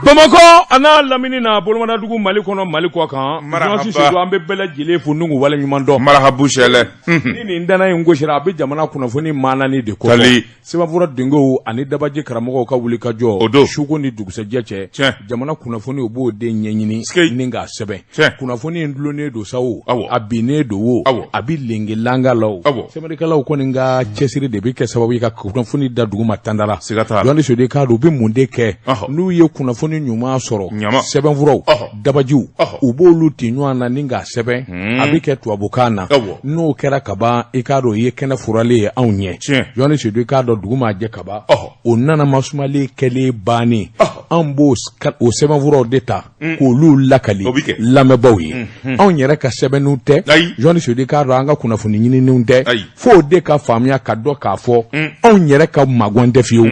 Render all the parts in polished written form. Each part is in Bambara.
Bamako ana lamini na bolomana dugu Mali kɔnɔ Mali kɔ kan Jonsi Seydou an bɛ bɛɛ lajɛlen fo n'u wale ɲuman dɔn Marahabu Sɛlɛ ni nin dana in gosira a bɛ jamana kunnafoni maanani de kɔ Sɛbɛnfura Dengo ani Dabaji karamɔgɔw ka wuli ka jɔ suko ni dugusɛjɛ cɛ jamana kunnafoni u b'o de ɲɛɲini ni k'a sɛbɛn kunnafoni in dulonnen don sa o a binnen don o a bɛ lenke langa la o sɛbɛnnikɛlaw kɔni ka cɛsiri de bɛ kɛ sababu ye ka kunnafoni da dugu ma tandara Jonsi Seydou k'a dɔn u bɛ mun de kɛ n'u ye kunnafoni ɲuman sɔrɔ sɛbɛnfuraw dabajiw u b'olu ti ɲɔgɔn na ni k'a sɛbɛn a bɛ kɛ tubabukan na n'o kɛra kaban i k'a dɔn i ye kɛnɛ furalen ye anw ɲɛ Jonsi Seydou k'a dɔn dugu ma jɛ kaba o nana masumalen kɛlen bannen anw b'o o sɛbɛnfuraw de ta k'olu lakali lamɛnbaaw ye anw yɛrɛ ka sɛbɛnniw tɛ Jonsi Seydou k'a dɔn an ka kunnafoni ɲininiw tɛ fo de ka faamuya ka dɔn k'a fɔ anw yɛrɛ ka magɔn tɛ fiyewu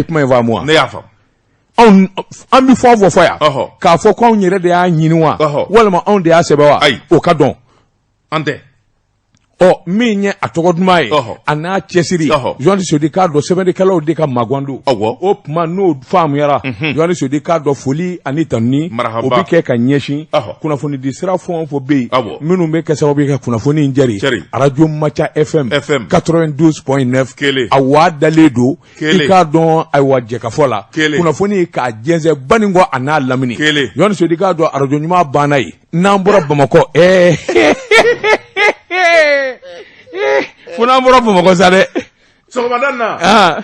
kuma in faamu wa ne y'a faamu an bɛ fɔ yan k'a fɔ k'anw yɛrɛ de y'a ɲini wa walima anw de y'a sɛbɛn wa o ka dɔn an tɛ min ye a tɔgɔ duman ye a n'a cɛsiri Jonsi Seydou k'a dɔn sɛbɛnnikɛlaw de ka magɔn don o tuma n'o faamuyara Jonsi Seydou k'a dɔn foli ani tanuni o bɛ kɛ ka ɲɛsin kunnafoni di sira fɛn o fɛn bɛ yen minnu bɛ kɛ sababu ye ka kunnafoni in jɛri radio Macha FM 92.9 a waa dalen don i k'a dɔn ayiwa jɛkafɔ la kunnafoni k'a jɛnsɛn Banikɔ a n'a lamini Jonsi Seydou k'a dɔn radio ɲuman banna ye n'an bɔra Bamakɔ funa bɔra Bamakɔ sa dɛ sɔgɔmada na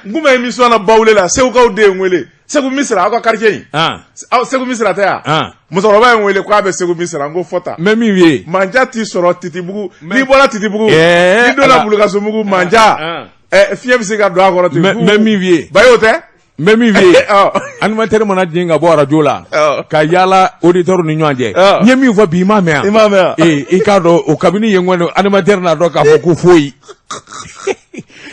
n kun bɛ émission na bawule la Segukaw de ye n wele Segu Misira aw ka quartier in aw Segu Misira tɛ yan musokɔrɔba ye n wele k'a bɛ Segu Misira n ko fɔta mɛ min ye manja t'i sɔrɔ Titibugu n'i bɔra Titibugu n'i donna Bulukasomugu manja fiɲɛ bɛ se ka don a kɔrɔ ten mɛ min ye Bayo tɛ mɛ min ye animateur mana jigin ka bɔ radio la ka yaala auditeur ni ɲɔgɔn cɛ n ye min fɔ bi i m'a mɛn yan i k'a dɔn o kabini ye n kɔni animateur n'a dɔn k'a fɔ ko foyi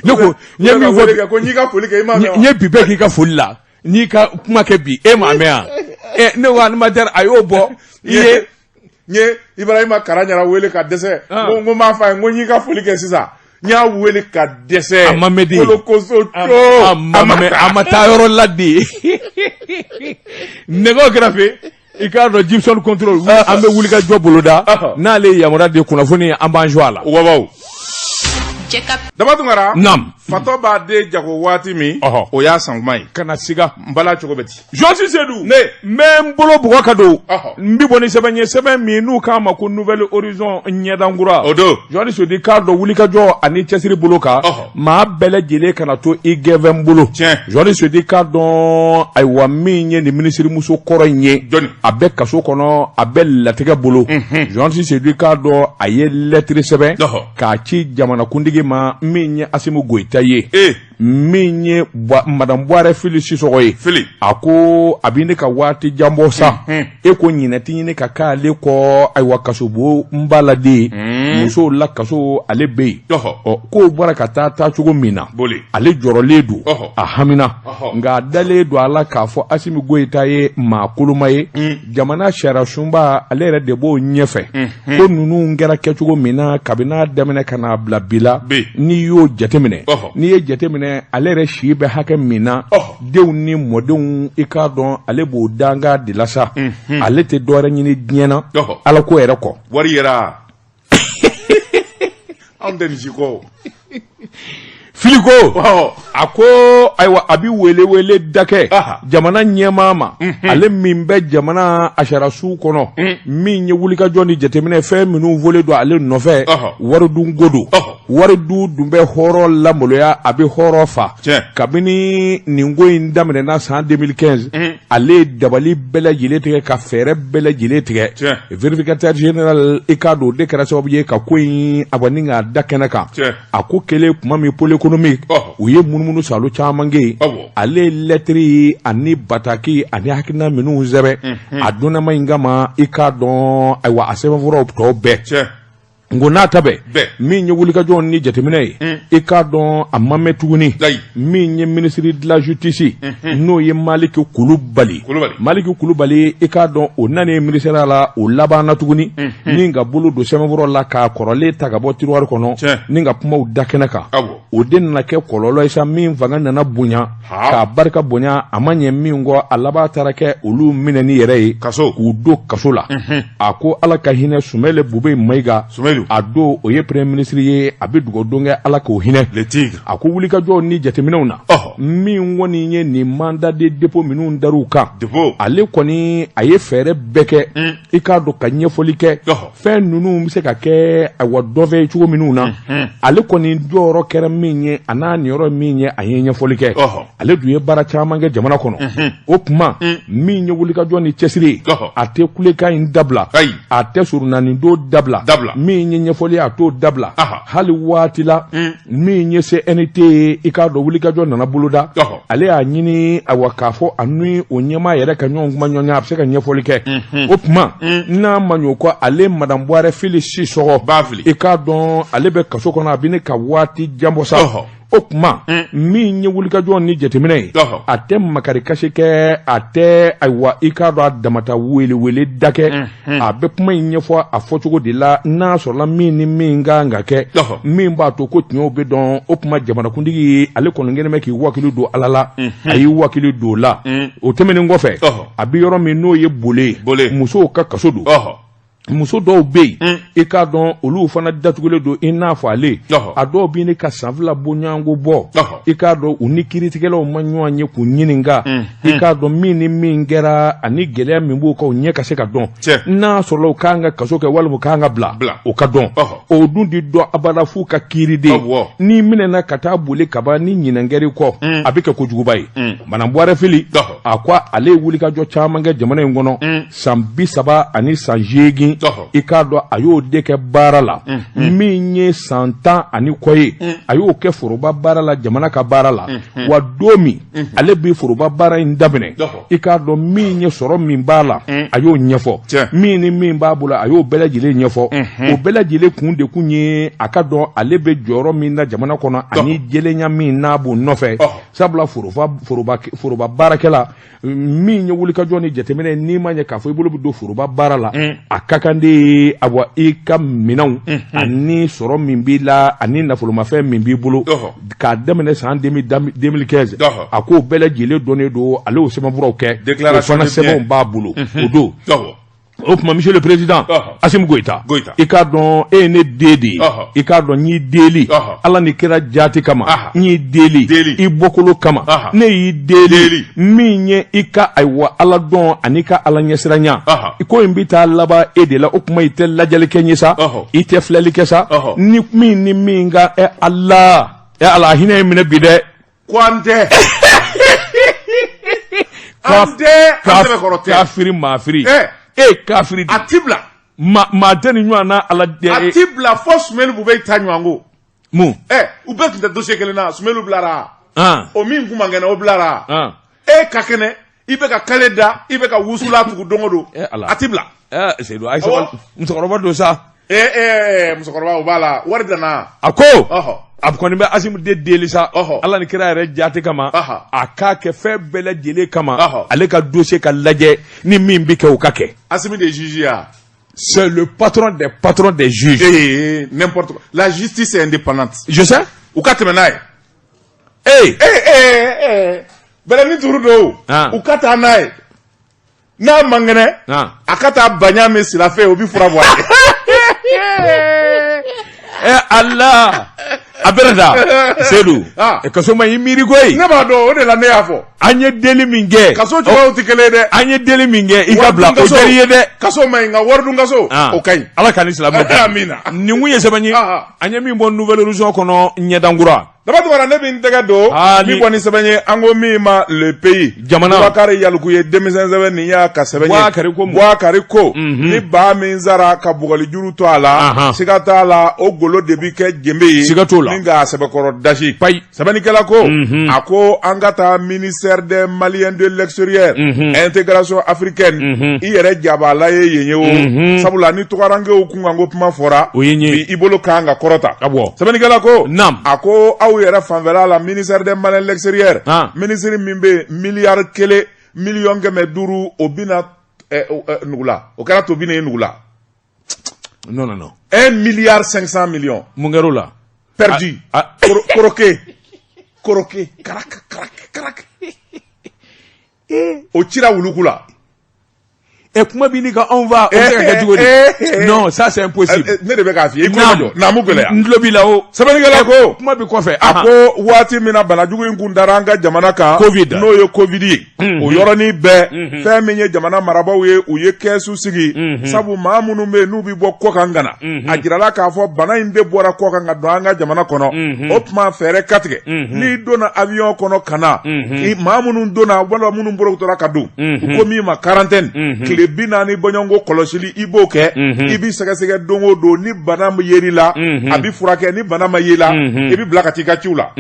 ne ko n ye min fɔ ko n'i ka foli kɛ i m'a mɛn n ye bi bɛɛ k'i ka foli la n'i ka kuma kɛ bi e m'a mɛn yan ne ko animateur a y'o bɔ i ye n ye Ibrahima Karaɲara wele ka dɛsɛ n ko n b'a fɔ a ye n ko n'i ka foli kɛ sisan n y'a wele ka dɛsɛ a ma mɛn de kolokoso a ma taa yɔrɔ la de nɛgɛw kɛrɛfɛ i k'a dɔn Gibson control an bɛ wuli ka jɔ boloda n'ale ye yamaruya de kunnafoni an b'an jɔ a la wabaw Daba Tunkara naam fatɔ b'a den jago waati min o y'a san kuma ye kana siga n bala cogo bɛ ti Jonsi Seydou ne n bɛ n bolo bugɔ ka don n bɛ bɔ ni sɛbɛn ye sɛbɛn min n'u k'a ma ko Nouvelle Horizon ɲɛdankura o don Jonsi Seydou k'a dɔn wulikajɔ ani cɛsiri bolo kan maa bɛɛ lajɛlen kana to i gɛnfɛn bolo Jonsi Seydou k'a dɔn ayiwa min ye nin minisirimuso kɔrɔ in ye a bɛ kaso kɔnɔ a bɛ latigɛ bolo Jonsi Seydou k'a dɔn a ye lɛtiri sɛbɛn k'a ci jamanakuntigi ma min ye Asimu Goyita ye min ye Madame Buware Fili Sisɔgɔ ye a ko a bɛ ne ka waati janbɔ sa e ko ɲinɛ tɛ ɲini ka k'ale kɔ ayiwa kasobo n b'a la de musow la kaso ale bɛ yen k'o bɔra ka taa cogo min na ale jɔrɔlen don a hamina nka a dalen don a la k'a fɔ Asimu Goyita ye maa koloma ye jamana sariya sunba ale yɛrɛ de b'o ɲɛfɛ ko ninnu kɛra kɛcogo min na kabini a daminɛ ka n'a bila bi la n'i y'o jateminɛ n'i ye jateminɛ ale yɛrɛ si bɛ hakɛ min na denw ni mɔdenw i k'a dɔn ale b'o danga de la sa ale tɛ dɔwɛrɛ ɲini diɲɛ na ala ko yɛrɛ kɔ wari yɛrɛ anw tɛ nin si kɔ Filiko a ko ayiwa a bɛ wele dakɛ jamana ɲɛmaa ma ale min bɛ jamana asarasiw kɔnɔ min ye wulikajɔ ni jateminɛ fɛn minnu fɔlen don ale nɔfɛ waridunko don waridu dun bɛ hɔrɔn lamaloya a bɛ hɔrɔn fa kabini nin ko in daminɛna san 2015 ale dabali bɛɛ lajɛlen tigɛ ka fɛɛrɛ bɛɛ lajɛlen tigɛ vérificateur général i k'a dɔn o de kɛra sababu ye ka ko in a bɔ ni k'a da kɛnɛ kan a ko kɛlen kuma min pole u ye munumunu salo caman kɛ ale lɛtiri ani bataki ani hakilina minnu sɛbɛn a donnama in kama i k'a dɔn ayiwa a sɛbɛnfuraw tɔw bɛɛ ngo n'a ta bɛɛ min ye wulikajɔ ni jateminɛ ye i k'a dɔn a ma mɛn tuguni min ye ministre de la justice n'o ye Maliki Kulubali i k'a dɔn o nani ministère la o laban na tuguni ni ka bolo don sɛbɛnfura la k'a kɔrɔlen ta ka bɔ tiroir kɔnɔ ni ka kumaw da kɛnɛ kan o de nana kɛ kɔlɔlɔ ye sa min fanga nana bonya k'a barika bonya a ma ɲɛ min kɔ a laban taara kɛ olu minɛni yɛrɛ ye k'u don kaso la a ko Ala ka hinɛ Sumɛlɛ Bube Mayiga a don o ye premier ministre ye a bɛ dugawu kɛ Ala k'o hinɛ a ko wulikajɔ ni jateminɛw na min kɔni ye nin mandat de dépôt minnu dar'u kan ale kɔni a ye fɛɛrɛ bɛɛ kɛ i k'a dɔn ka ɲɛfɔli kɛ fɛn ninnu bɛ se ka kɛ awa dɔ fɛ cogo minnu na ale kɔni jɔyɔrɔ kɛra min ye a n'a niyɔrɔ min ye a ye ɲɛfɔli kɛ ale dun ye baara caman kɛ jamana kɔnɔ o tuma min ye wulikajɔ ni cɛsiri a tɛ kulekan in dabila a tɛ surunani don dabila min ye ɲɛfɔli a t'o dabila hali waati la min ye CNT ye i k'a dɔn wulikajɔ nana boloda ale y'a ɲini awa k'a fɔ a ni o ɲɛmaa yɛrɛ ka ɲɔgɔn kuma ɲɔgɔnya a bɛ se ka ɲɛfɔli kɛ o tuma n'a ma ɲɛ o kɔ ale madame Buware Félix sɔgɔ i k'a dɔn ale bɛ kaso kɔnɔ a bɛ ne ka waati jan bɔ sa o tuma min ye wulikajɔ ni jateminɛ ye a tɛ makari kasi kɛ a tɛ ayiwa i k'a dɔn a damata wele da kɛ a bɛ kuma in ɲɛfɔ a fɔcogo de la n'a sɔrɔla min ni min kan ka kɛ min b'a to ko tiɲɛw bɛ dɔn o tuma jamanakuntigi ale kɔni kɛlen bɛ k'i wakili don Ala la a y'i wakili don o la o tɛmɛnen kɔfɛ a bɛ yɔrɔ min n'o ye Bole musow ka kaso don muso dɔw bɛ yen i k'a dɔn olu fana datugulen don i n'a fɔ ale a dɔw bɛ ne ka san fila bɔɲɔgɔnko bɔ i k'a dɔn u ni kiiritigɛlaw ma ɲɔgɔn ye k'u ɲininka i k'a dɔn min ni min kɛra ani gɛlɛya min b'o kan o ɲɛ ka se ka dɔn n'a sɔrɔla u k'an ka kaso kɛ walima u k'an ka bila o ka dɔn o dun di dɔn abada f'u ka kiiriden n'i minɛna ka taa boli kaba ni ɲinɛnkɛri kɔ a bɛ kɛ kojuguba ye Madame Buware Félix a ko ale ye wulikajɔ caman kɛ jamana in kɔnɔ san 30 ani san 8 i k'a dɔn a y'o de kɛ baara la min ye san 10 ani kɔ ye a y'o kɛ foroba baara la jamana ka baara la wa don min ale bɛ foroba baara in daminɛ i k'a dɔn min ye sɔrɔ min b'a la a y'o ɲɛfɔ min ni min b'a bolo a y'o bɛɛ lajɛlen ɲɛfɔ o bɛɛ lajɛlen kun de kun ye a ka dɔn ale bɛ jɔyɔrɔ min na jamana kɔnɔ ani jɛlenya min n'a b'o nɔfɛ sabula foroba baarakɛla min ye wulikajɔ ni jateminɛ n'i ma ɲɛ k'a fɔ i bolo bɛ don foroba baara la a ka kan de awa i ka minɛnw ani sɔrɔ min b'i la ani nafolomafɛn min b'i bolo k'a daminɛ san 2015 a k'o bɛɛ lajɛlen dɔnnen don ale y'o sɛbɛnfuraw kɛ o fana sɛbɛnw b'a bolo o don o tuma Monsieur le Président Assimi Goïta i k'a dɔn e ye ne den de ye i k'a dɔn n y'i deli Ala ni kira jaati kama n y'i deli i bɔkolo kama ne y'i deli min ye i ka ayiwa Ala dɔn ani ka Ala ɲɛsiranya i ko in bɛ taa laban e de la o tuma i tɛ lajɛli kɛ n ye sa i tɛ filɛli kɛ sa ni min ka Ala hinɛ ye minɛ bi dɛ ko an tɛ kafiri maafiri kafiri a ti bila maa tɛ ni ɲɔgɔn na Ala a ti bila fo Sumɛli Bube ta ɲɔgɔn ko mun u bɛɛ tun tɛ dossier kelen na Sumɛli bilara o min kun man kɛnɛ o bilara ka kɛnɛ i bɛ ka kale da i bɛ ka wusula tugu don o don a ti bila Seydou Ayisa musokɔrɔba don sa musokɔrɔba o b'a la wari dana a ko a kɔni bɛ Assimi de deli sa Ala ni kira yɛrɛ jaati kama a k'a kɛ fɛn bɛɛ lajɛlen kama ale ka dossier ka lajɛ ni min bɛ kɛ o ka kɛ Assimi de juge ya c'est le patron des juges n'importe quoi la justice est indépendante je sais u ka tɛmɛ n'a ye bɛlɛni tuuru do u ka taa n'a ye n'a man kɛnɛ a ka taa baɲa min sira fɛ o bɛ fura bɔ Allah a bɛrɛ da Seydou kaso ma y'i miiri koyi ne b'a dɔn o de la ne y'a fɔ an ye deli min kɛ kaso cogoyaw tɛ kelen ye dɛ an ye deli min kɛ i ka bila o diyara i ye dɛ kaso ma ɲi nka wari dun kaso o ka ɲi Ala ka ni silamɛw amina nin kun ye sɛbɛn ye an ye min bɔ nouvelle horizon kɔnɔ ɲɛdankura daba tuma ne bɛ n tɛgɛ don min kɔni sɛbɛn ye an ko min ma le pays jamana Boubacar Yaluku ye denmisɛn sɛbɛn nin y'a ka sɛbɛn ye Boubacar ko ni ba min sara ka bugalijuru to a la siga t'a la o golo de bi kɛ jenbe ye siga t'o la min k'a sɛbɛkɔrɔ dasi sɛbɛnnikɛla ko a ko an ka taa ministère ministère des Maliens de l'extérieur intégration africaine i yɛrɛ jabala ye yen ye o sabula ni tugarange o kunga ngo kuma fora bi ibolo kanga korota sɛbɛnnikɛla ko a ko aw yɛrɛ fanfɛla la ministère des Maliens de l'extérieur ministre min be miliyari 1 miliyɔn 500 o bina nugula o kɛra to bina ye nugula non 1 milliard 500 millions mun kɛra o la perdu koroke karak o cira wuluku la kuma bi ni ka on va non ça c'est impossible ne de bɛ k'a f'i ye naamu gɛlɛya ntulo b'i la o sɛbɛnnikɛla ko kuma bi kɔfɛ a ko waati min na banajugu in kun dara an ka jamana kan n'o ye covid ye o yɔrɔnin bɛɛ fɛn min ye jamana marabaaw ye u ye kɛsu sigi sabu maa minnu bɛ yen n'u bɛ bɔ kɔkan ka na a jirala k'a fɔ bana in de bɔra kɔkan ka don an ka jamana kɔnɔ o tuma fɛɛrɛ ka tigɛ n'i donna avion kɔnɔ ka na maa minnu donna walima minnu bɔra ka don u ko min ma quarantaine tile 40 bɔɲɔgɔnko kɔlɔsili i b'o kɛ i b'i sɛgɛsɛgɛ don o don ni bana ma yer'i la a b'i furakɛ ni bana ma ye la i b'i bila ka t'i ka ciw la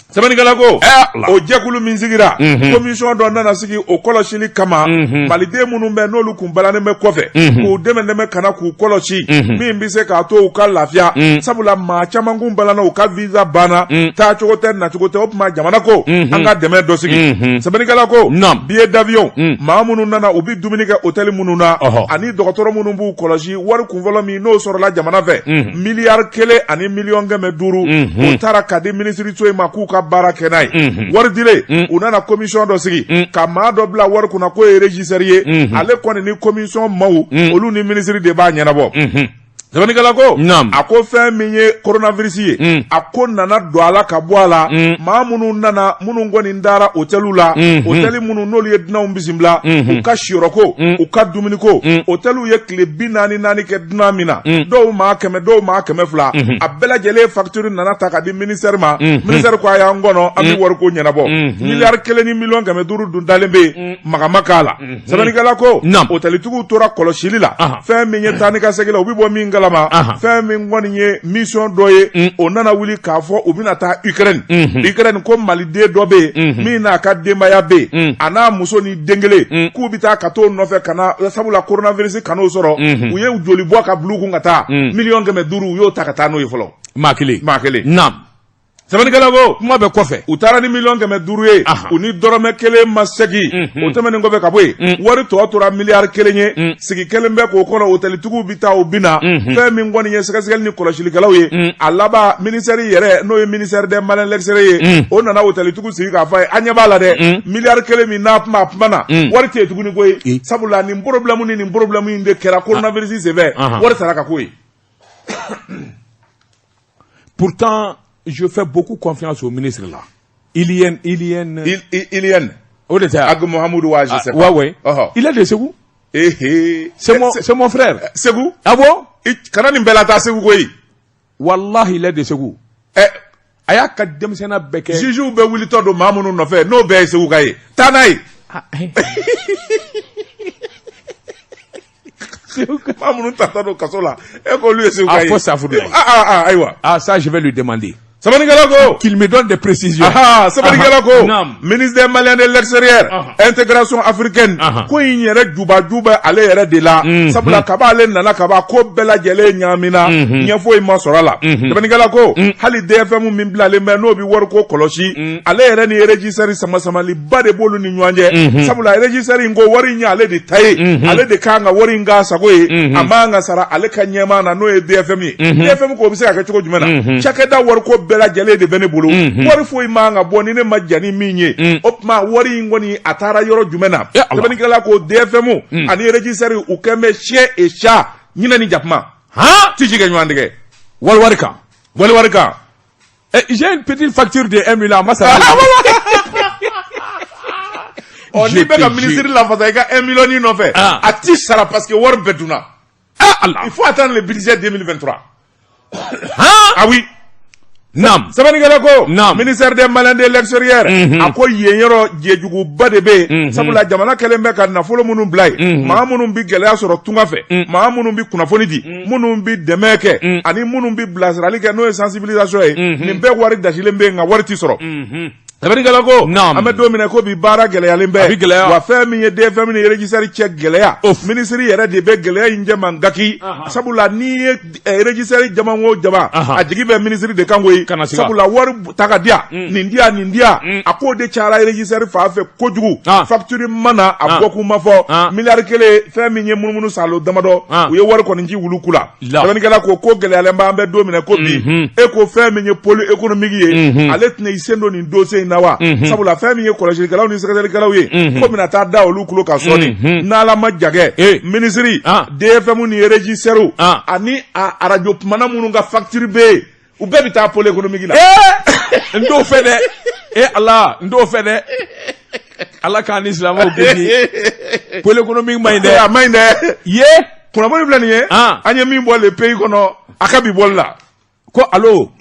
sɛbɛnnikɛla ko o jɛkulu min sigira commission dɔ nana sigi o kɔlɔsili kama maliden minnu bɛ n'olu kun balannen bɛ kɔfɛ k'u dɛmɛ ka na k'u kɔlɔsi min bɛ se k'a to u ka lafiya sabula maa caman kun balanna u ka visa banna taa cogo tɛ nacogo tɛ o tuma jamana ko an ka dɛmɛ dɔ sigi sɛbɛnnikɛla ko billet d'avion maa minnu nana u bɛ dumuni kɛ hôtel minnu na ani dɔgɔtɔrɔ minnu b'u kɔlɔsi wari kunfɔlɔ min n'o sɔrɔla jamana fɛ miliyari 1 ani miliyɔn 500 o taara ka di minisiriso in ma k'u ka baara kɛ n'a ye wari dilen u nana commission dɔ sigi ka maa dɔ bila wari kunna k'o ye régisseur ye ale kɔni ni commission maaw olu ni minisiri de b'a ɲɛnabɔ sɛbɛnnikɛla ko a ko fɛn min ye coronavirus ye a ko nana don a la ka bɔ a la maa minnu nana minnu kɔni dara hôteliw la hôteli minnu n'olu ye dunanw bisimila u ka siyɔrɔko u ka dumuniko hôteliw ye tile 44 kɛ dunan min na dɔw maa 100 dɔw maa 200 a bɛɛ lajɛlen facture nana ta ka di ministère ma ministère ko a y'an kɔnɔ an bɛ wariko ɲɛnabɔ miliyari 1 ni miliyɔn 500 dun dalen bɛ yen magama k'a la sɛbɛnnikɛla ko hôtelitigiw tora kɔlɔsili la fɛn min ye taa ni ka segin la u bɛ bɔ min kalama fɛn min kɔni ye mission dɔ ye o nana wuli k'a fɔ u bɛna taa Ukraine ko maliden dɔ bɛ yen min n'a ka denbaya bɛ yen a n'a muso ni den kelen k'u bɛ taa ka t'o nɔfɛ ka na sabula coronavirus kan'o sɔrɔ u ye joli bɔ ka bila u kun ka taa miliyɔn 500 u y'o ta ka taa n'o ye fɔlɔ maa kelen sɛbɛnnikɛla ko kuma bɛ kɔfɛ u taara ni miliyɔn 500 ye u ni dɔrɔmɛ 1 ma segin o tɛmɛnen kɔfɛ ka bɔ yen wari tɔ tora miliyari 1 ye sigi kelen bɛ k'o kɔnɔ hôtelitigiw bɛ taa u bɛ na fɛn min kɔni ye sɛgɛsɛgɛli ni kɔlɔsilikɛlaw ye a laban ministère yɛrɛ n'o ye ministère des Maliens de l'extérieur ye o nana hôtelitigiw sigi k'a fɔ a ye an ɲɛ b'a la dɛ miliyari 1 min n'a kuma na wari tɛ yen tuguni koyi sabula nin problème ni nin problème in de kɛra coronavirus senfɛ wari sara ka ko ye pourtant je fais beaucoup confiance au ministre là. Ilienne. O de tɛ Ag Mohamedou wa je sais pas. Ouais. Il est de Ségou. C'est mon frère. Ségou? Ah bon? Kana nin bɛɛ la taa Ségou koyi. Wallahi il est de Ségou. A y'a ka denmisɛnniya bɛɛ kɛ. Juges bɛ wulitɔ don maa minnu nɔfɛ n'o bɛɛ ye Ségou ka ye. Taa n'a ye. Maa minnu tatɔ don kaso la e k'olu ye Ségou ka ye. A fɔ safurulayi. Ayiwa. Ça je vais lui demander. Sɛbɛnnikɛla ko qu'il me donne des précisions. Sɛbɛnnikɛla ko ministre des Maliens de l'extérieur intégration africaine ko in yɛrɛ juba ale yɛrɛ de la sabula kaba ale nana kaba ko bɛɛ lajɛlen ɲaamina ɲɛfoyi ma sɔrɔ a la sɛbɛnnikɛla ko hali DFM min bilalen bɛ n'o bɛ wariko kɔlɔsi ale yɛrɛ ni régisseur samasamaliba de b'olu ni ɲɔgɔn cɛ sabula régisseur in ko wari in ye ale de ta ye ale de kan ka wari in k'a sago ye a man ka sara ale ka ɲɛmaa na n'o ye DFM ye DFM ko o bɛ se ka kɛ cogo jumɛn na cakɛda wariko bɛɛ lajɛlen de bɛ ne bolo wari foyi man ka bɔ ni ne ma jani min ye o tuma wari in kɔni a taara yɔrɔ jumɛn na sɛbɛnnikɛla ko DFM ani régisseur u kɛn bɛ chien et chat ɲinɛ ni jakuma ti ci kɛ ɲɔgɔn tigɛ waliwari kan j'ai une petite facture de 1 million masala n'i bɛ ka ministre lafasa i ka 1 million nɔfɛ a ti sara parce que wari bɛɛ dunna il faut attendre le budget 2023 ah oui sɛbɛnnikɛla ko ministère des Maliens de l'extérieur a ko yen yɔrɔ jɛjuguba de bɛ yen sabula jamana kɛlen bɛ ka nafolo minnu bila yen maa minnu bɛ gɛlɛya sɔrɔ tunga fɛ maa minnu bɛ kunnafoni di minnu bɛ dɛmɛ kɛ ani minnu bɛ bilasirali kɛ n'o ye sensibilisation ye nin bɛɛ wari dasilen bɛ yen nka wari ti sɔrɔ Sɛbɛnnikɛla ko an bɛ don min na ko bi baara gɛlɛyalen bɛɛ wa fɛn min ye DFM ni régisseur cɛ gɛlɛya ministre yɛrɛ de bɛ gɛlɛya in jɛman ngaki sabula ni ye régisseur jama o jama a jigi bɛ ministre de kan koyi sabula wari ta ka diya nin diya a ko de cayara régisseur fan fɛ kojugu facture mana a bɔ kun ma fɔ miliyari kelen fɛn min ye munumunu salo damadɔ u ye wari kɔni ji wulu kula sɛbɛnnikɛla ko gɛlɛyalen bɛ an bɛ don min na ko bi e ko fɛn min ye pôle économique ye ale tɛna i sen don nin dossier in na wa sabula fɛn min ye kɔlɔsilikɛlaw ni sɛgɛsɛgɛlikɛlaw ye ko bɛna taa da olu kulo ka sɔɔni n'ala ma jagɛ ministre DFM ni régisseur ani radio kumana minnu ka facture bɛ yen u bɛɛ bɛ taa pôle économique la n t'o fɛ dɛ ala n t'o fɛ dɛ ala k'an ni silamɛw kisi pôle économique ma ɲi dɛ a ma ɲi dɛ ye kunnafoni filɛ nin ye an ye min bɔ le pays kɔnɔ a ka bi bɔli la ko allo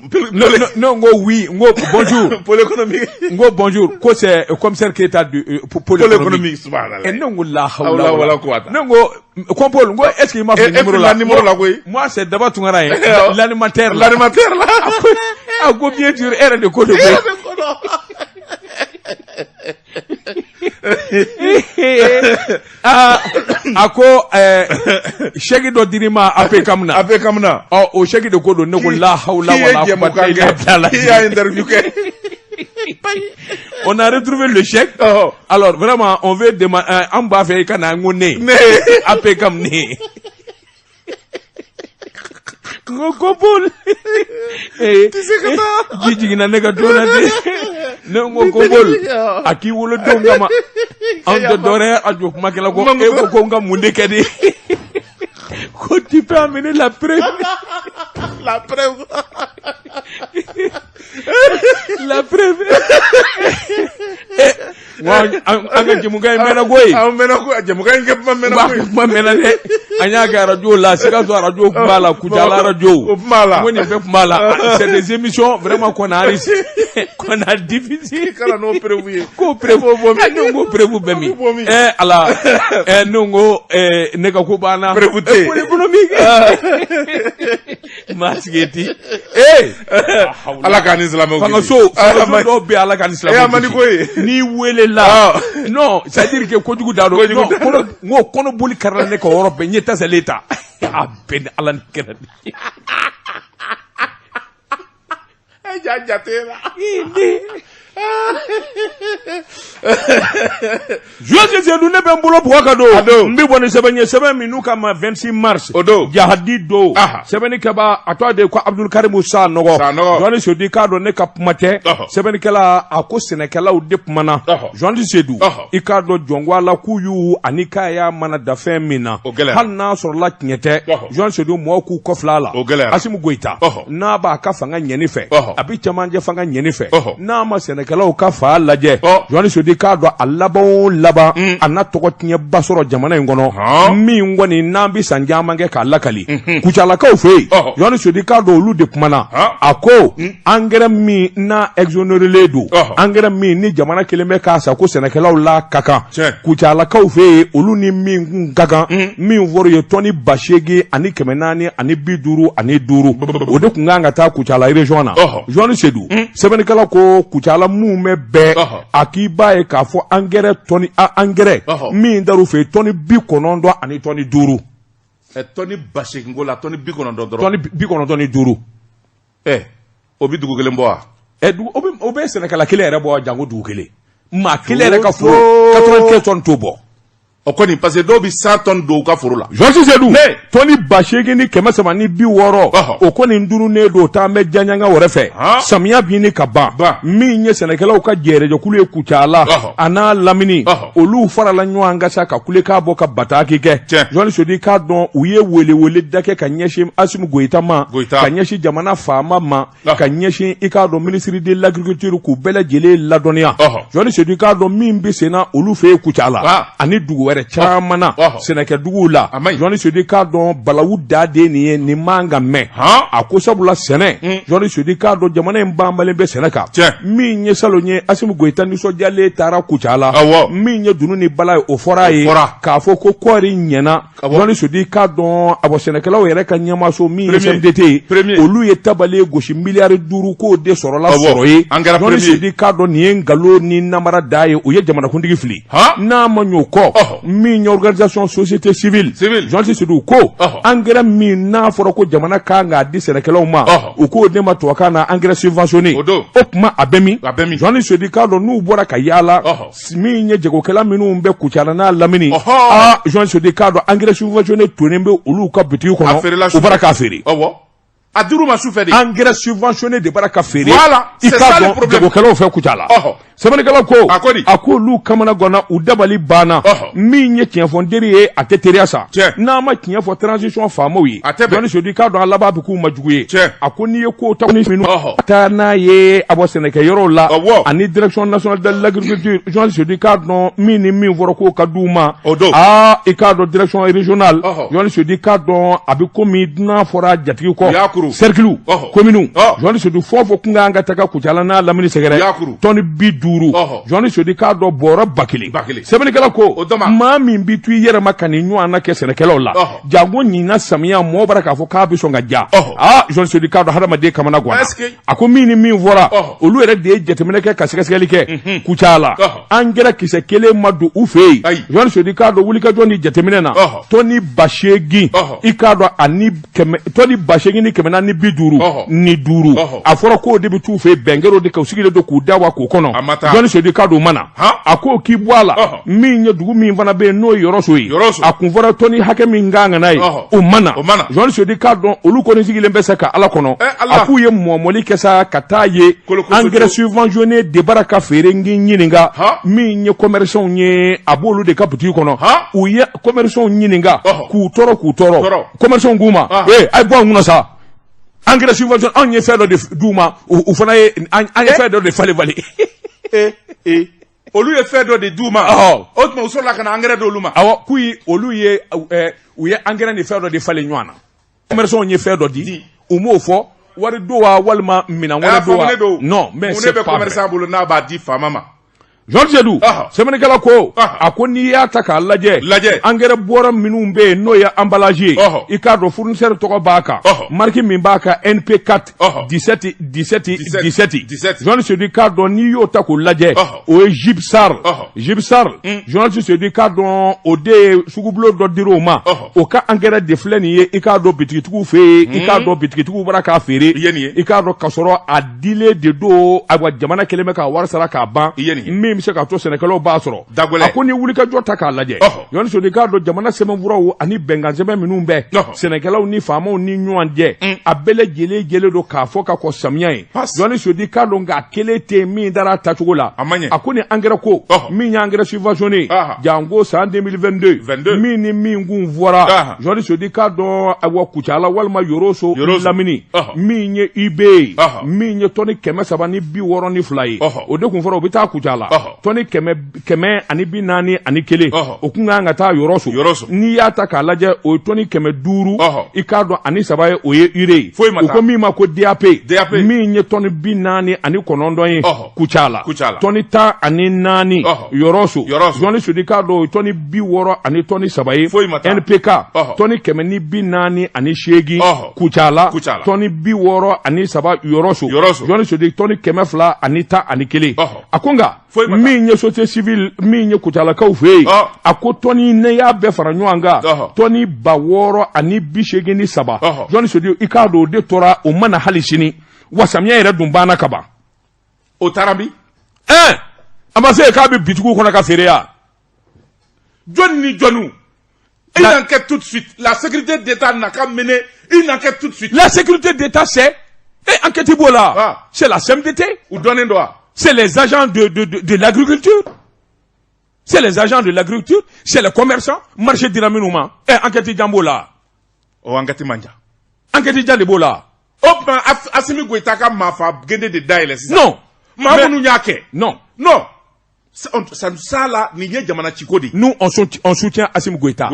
non ngo oui ngo bonjour pôle économique ngo bonjour ko c'est commissaire Keita du pôle économique subhanallah non ngo la hawla wala quwwata non ngo compole ngo est-ce qu'il m'a fait numéro là oui moi c'est Daba Tungara l'animateur là ah go bien sûr erreur de code ako shegi do dirima ape kamna o shegi de kodo ne ko la hawla wala quwwata illa billah qui a interview on a retrouvé le chèque alors vraiment on veut demander en bas fait kana ngone ape kamne ngokopol jiji na nega dona de ne ngokopol aki wolo dongama en de doré ajo makela ko e ko ngam munde kedi ko tu peux amener la preuve la preuve wa anga jimugai mena goyi jimugai ke ma mena de anya ga radio la sika zo radio kumala kujala radio woni be kumala c'est des émissions vraiment qu'on a réussi qu'on a diffusé kala no prévu ko prévu bomi no prévu bemi ala no nega ko bana prévu économique masigeti ala kan islam fanga so do be ala kan islam amani koy ni wele la non c'est à dire que kojugu dado no kono boli karala ne ko Europe ni tasa leta a ben alan kenani jajatela Jose ne ben bolo bwakado mbi boni sebe minuka ma 26 mars jahadi do sebe kaba atwa de ko Abdul Karim Musa nogo joni sodi kado ne kapmate sebe kala ako senekala u depmana joni sedu ikado jongwa la kuyu anika ya mana da femina hanna so la nyete joni sedu mo ku koflala asimu goita na ba ka fanga nyeni fe abi chamanje fanga nyeni fe na ma senekala ka fa lajɛ jɔni sodi k'a dɔn a laban a na tɔgɔ tiɲɛ ba sɔrɔ jamana in kɔnɔ min kɔni n'an bi san caman kɛ k'a lakali kucalakaw fɛ yen jɔni sodi k'a dɔn olu de kumana a ko engrais min n'a exonéré don engrais min ni jamana kelen bɛ k'a sa ko sɛnɛkɛlaw la ka kan kucalakaw fɛ yen olu ni min kun ka kan min fɔra ye tɔni 800 ani 400 ani 50 ani 5 o de kun kan ka taa kucala région na jɔni sedu sɛbɛnnikɛla ko kucala mun bɛ bɛɛ a k'i b'a ye k'a fɔ engrais tɔni engrais min dar'u fɛ tɔni 90 ani tɔni 5 tɔni 80 ko la tɔni 90 dɔrɔn tɔni 95 o bi dugu kelen bɔ wa o bɛ sɛnɛkɛla kelen yɛrɛ bɔ jango dugu kelen maa kelen yɛrɛ ka foro 95 tonnes t'o bɔ o kɔni parce que dɔw bi 100 tonnes don u ka foro la Georges Sedou tɔni 800 ni 300 ni 60 o kɔni durunnen don taa mɛ janɲanga wɛrɛ fɛ samiya bi ni ka ban min ye sɛnɛkɛlaw ka jɛrɛjɛkulu ye Kucala a n'a lamini olu farala ɲɔgɔn kan sa ka kule k'a bɔ ka bataki kɛ Georges Sedou k'a dɔn u ye welewele da kɛ ka ɲɛsin Asimu Goyita ma ka ɲɛsin jamana faama ma ka ɲɛsin i k'a dɔn ministre de l'agriculture k'u bɛɛ lajɛlen ladɔnniya Georges Sedou k'a dɔn min bi senna olu fɛ Kucala ani dugu wɛrɛ wɛrɛ caman na sɛnɛkɛduguw la Johnny Sodi k'a dɔn balawu da de nin ye nin man ka mɛn a ko sabula sɛnɛ Johnny Sodi k'a dɔn jamana in banbalen bɛ sɛnɛ kan min ye salon ye Asimu Goyita nisɔndiyalen taara Kucala min ye dunu ni bala ye o fɔra a ye k'a fɔ ko kɔɔri ɲɛna Johnny Sodi k'a dɔn a bɔ sɛnɛkɛlaw yɛrɛ ka ɲɛmaso min ye CMDT olu ye tabale gosi miliyari 5 k'o de sɔrɔla sɔrɔ ye Johnny Sodi k'a dɔn nin ye nkalon ni namara da ye o ye jamanakuntigi fili n'a ma ɲ'o kɔ min ye organisation société civile Johnny Sodi ko engrais min n'a fɔra ko jamana kan k'a di sɛnɛkɛlaw ma u k'o de ma tubabukan na engrais subventionné o kuma a bɛ min Johnny Sodi k'a dɔn n'u bɔra ka yaala min ye jagokɛla minnu bɛ Kucala n'a lamini Johnny Sodi k'a dɔn engrais subventionné tonnen bɛ olu ka butigi kɔnɔ u bɔra k'a feere a dir'u ma sufɛ de engrais subventionné de bɔra ka feere c'est ça le problème jagokɛlaw fɛ Kucala sɛbɛnnikɛlaw ko a ko olu kamana ganna u dabali banna min ye tiɲɛ fɔ n teri ye a tɛ teriya sa n'a ma tiɲɛ fɔ transition faamaw ye Johnny Sodi k'a dɔn a laban bɛ k'u ma jugu ye a ko n'i ye ko ta ni minnu taa n'a ye a bɔ sɛnɛkɛyɔrɔw la ani direction nationale de l'agriculture Johnny Sodi k'a dɔn min ni min fɔra k'o ka d'u ma i k'a dɔn direction régionale Johnny Sodi k'a dɔn a bɛ komi n'a fɔra jatigi kɔ cercle commune Johnny Sodi fɔ fɔ kun kan ka taga Kucala n'a lamini sɛgɛrɛ tɔni 50 Johnny Sodi k'a dɔn bɔrɔ 1000 sɛbɛnnikɛla ko maa min bi tu i yɛrɛ ma ka nin ɲɔgɔn na kɛ sɛnɛkɛlaw la jango ɲinan samiya mɔgɔ bara k'a fɔ k'a bɛ sɔn ka ja Johnny Sodi k'a dɔn hadamaden kamana ganna a ko min ni min fɔra olu yɛrɛ de ye jateminɛ kɛ ka sɛgɛsɛgɛli kɛ Kucala engrais kisɛ kelen ma don u fɛ yen Johnny Sodi k'a dɔn wulikajɔ ni jateminɛ na tɔni 8,000 i k'a dɔn ani tɔni 8,000 ni 450 ni 5 a fɔra k'o de bɛ t'u fɛ bɛnkɛrɛw de ka u sigilen don k'u da wa k'o kɔnɔ Johnny Sodi k'a dɔn mana a ko k'i bɔ a la min ye dugu min fana bɛ yen n'o ye Yɔrɔso ye a kun fɔra tɔni hakɛ min kan ka n'a ye o mana Johnny Sodi k'a dɔn olu kɔni sigilen bɛ se ka Ala kɔnɔ a k'u ye mɔmɔli kɛ sa ka taa ye engrais subventionné de bara ka feere n ɲininka min ye commerçants ye a b'olu de ka butigi kɔnɔ u ye commerçants ɲininka k'u tɔɔrɔ commerçants k'u ma a ye bɔ an kunna sa engrais subventionné anw ye fɛn dɔ de d'u ma u fana ye an ye fɛn dɔ de falen olu ye fɛn dɔ de d'u ma o tuma u sɔrɔla ka na engrais d'olu ma olu ye u ye engrais ni fɛn dɔ de falen ɲɔgɔn na commerçants ye fɛn dɔ di u m'o fɔ wari do wa walima minɛn wɛrɛ do wa non mais c'est pas vrai commerçant bolo n'a b'a di faama ma Georges Sedou sɛbɛnnikɛla ko a ko n'i y'a ta k'a lajɛ engrais bɔra minnu bɛ yen n'o ye emballage ye i k'a dɔn fournisseur tɔgɔ b'a kan marque min b'a kan NP4 17 Johnny Sodi k'a dɔn n'i y'o ta k'o lajɛ o ye Gibsar Johnny Sodi k'a dɔn o de ye sugubulo dɔ dir'o ma o ka engrais de filɛ nin ye i k'a dɔn bitigitigiw fɛ yen i k'a dɔn bitigitigiw bɔra k'a feere i k'a dɔn k'a sɔrɔ a dilen de don ayiwa jamana kɛlen bɛ k'a wari sara k'a ban min bɛ se ka to sɛnɛkɛlaw b'a sɔrɔ a ko ni wulikajɔ ta k'a lajɛ Johnny Sodi k'a dɔn jamana sɛbɛnfuraw ani bɛnkan sɛbɛn minnu bɛ sɛnɛkɛlaw ni faamaw ni ɲɔgɔn cɛ a bɛɛ lajɛlen don k'a fɔ ka kɔ samiya ye Johnny Sodi k'a dɔn nka kelen tɛ min dara a tacogo la a ko ni engrais ko min ye engrais subventionné jango san 2022 min ni min kun fɔra Johnny Sodi k'a dɔn awa Kucala walima Yɔrɔso lamini min ye IB min ye tɔni 362 ye o de kun fɔra o bɛ taa Kucala tɔni 441 o kun kan ka taa Yɔrɔso n'i y'a ta k'a lajɛ o ye tɔni 500 i k'a dɔn ani 3 ye o ye urée u ko min ma ko DAP min ye tɔni 49 ye Kucala tɔni 14 Yɔrɔso Johnny Sodi k'a dɔn o ye tɔni 60 ani tɔni 3 ye NPK tɔni 148 Kucala tɔni 60 ani 3 Yɔrɔso Johnny Sodi tɔni 200 ani 11 a ko nka min ye société civile min ye Kucalakaw fɛ yen a ko tɔni ne y'a bɛɛ fara ɲɔgɔn kan tɔni 600 ani 83 Johnny Sodi i k'a dɔn o de tora o mana hali sini wa samiya yɛrɛ dun banna ka ban o taara bi a ma se k'a bɛ bitigiw kɔnɔ ka feere ya jɔn ni jɔnniw une enquête tout de suite la sécurité d'État n'a qu'à mener une enquête tout de suite la sécurité d'État c'est enquête b'o la c'est la CMDT u dɔnnen don wa c'est les agents de l'agriculture. C'est les agents de l'agriculture, c'est les commerçants, marché dynamiquement. Enquête Jambola. Oh, enquête manja. Enquête Jambola. Oh, ben, Assimi Goïta ka mafa gede de daile. Non. Mamounu nyake. Non. Non. ça là ni ye jamana ciko di. Nous on soutient Assimi Goïta.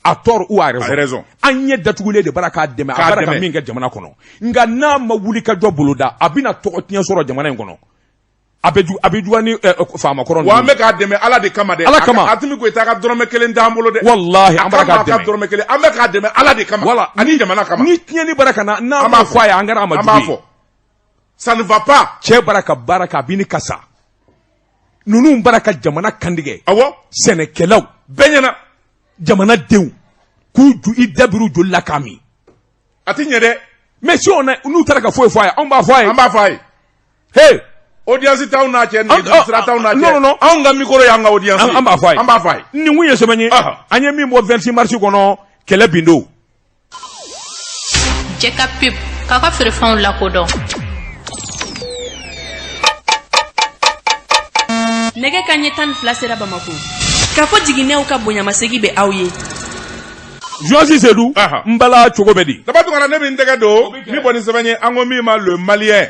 A tort ou a raison. An ye datugule de baraka dɛmɛ a baraka min kɛ jamana kɔnɔ. Nka n'a ma wuli ka jɔ boloda a bɛna tɔgɔ tiɲɛ sɔrɔ jamana in kɔnɔ. A bɛ juguya ni faama kɔrɔ. Wa an bɛ k'a dɛmɛ Ala de kama dɛ. Ala kama. Assimi Goïta ka dɔrɔmɛ 1 t'an bolo dɛ. Wallahi an b'a k'a dɛmɛ. dɔrɔmɛ 1 an bɛ k'a dɛmɛ Ala de kama. Voilà ani jamana kama. Ni tiɲɛni baraka na n'a ma fɔ a ye an kɛra a ma jugu ye. An b'a fɔ. Ça ne va pas. Cɛ baraka baraka a bɛ ni kasa. Ninnu baraka jamana kandigɛ. Awɔ. Sɛnɛkɛlaw. Bɛɛ ɲɛna. Jamanadenw. K'u ju i dabiru joli la k'a min. A ti ɲɛ dɛ. Mais si n'u taara ka foyi fɔ a ye anw b'a fɔ a ye. An b'a fɔ a ye. Hey. Audience t'aw n'a cɛ nɛgɛjuru sira t'aw n'a cɛ. Non. Anw ka micro y'an ka audience ye. An b'a fɔ a ye. An b'a fɔ a ye. Nin kun ye sɛbɛn ye. An ye min bɔ 26 mars kɔnɔ kɛlɛ bin don. Jɛ ka pep k'a ka feerefɛnw lakodɔn. Nɛgɛ kanɲɛ 12 sera Bamako. K'a fɔ jiginɛw ka bonyamasegin bɛ aw ye. Joasi Sedou, Mbala cogo bɛ di. Dabatu kana ne bɛ n tɛgɛ don ni kɔni sɛbɛn ye an ko min ma le malien.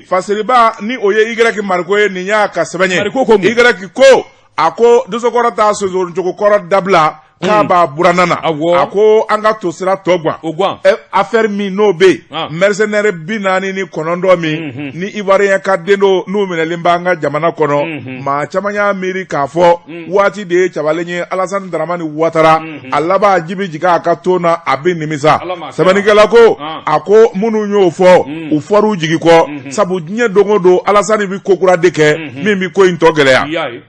Fasiriba ni o ye Y Mariko ye nin y'a ka sɛbɛn ye. Mariko ko mun? Y ko a ko dosokɔrɔ t'a sonsoncogo kɔrɔ dabila k'a b'a buranana. A ko an ka to sira tɔ guwan. O guwan. Affaire min n'o bɛ yen. Mercenaire 49 min ni Ivoirien ka den do n'u minɛlen b'an ka jamana kɔnɔ. Maa caman y'a miiri k'a fɔ waati de ye cabalen ye Alassane Dramane Ouattara a laban jibi jigin a ka ton na a bɛ nimisa. Sɛbɛnnikɛla ko a ko minnu y'o fɔ u fɔr'u jigi kɔ sabu diɲɛ don o don Alassane bɛ ko kura de kɛ min bɛ ko in tɔ gɛlɛya.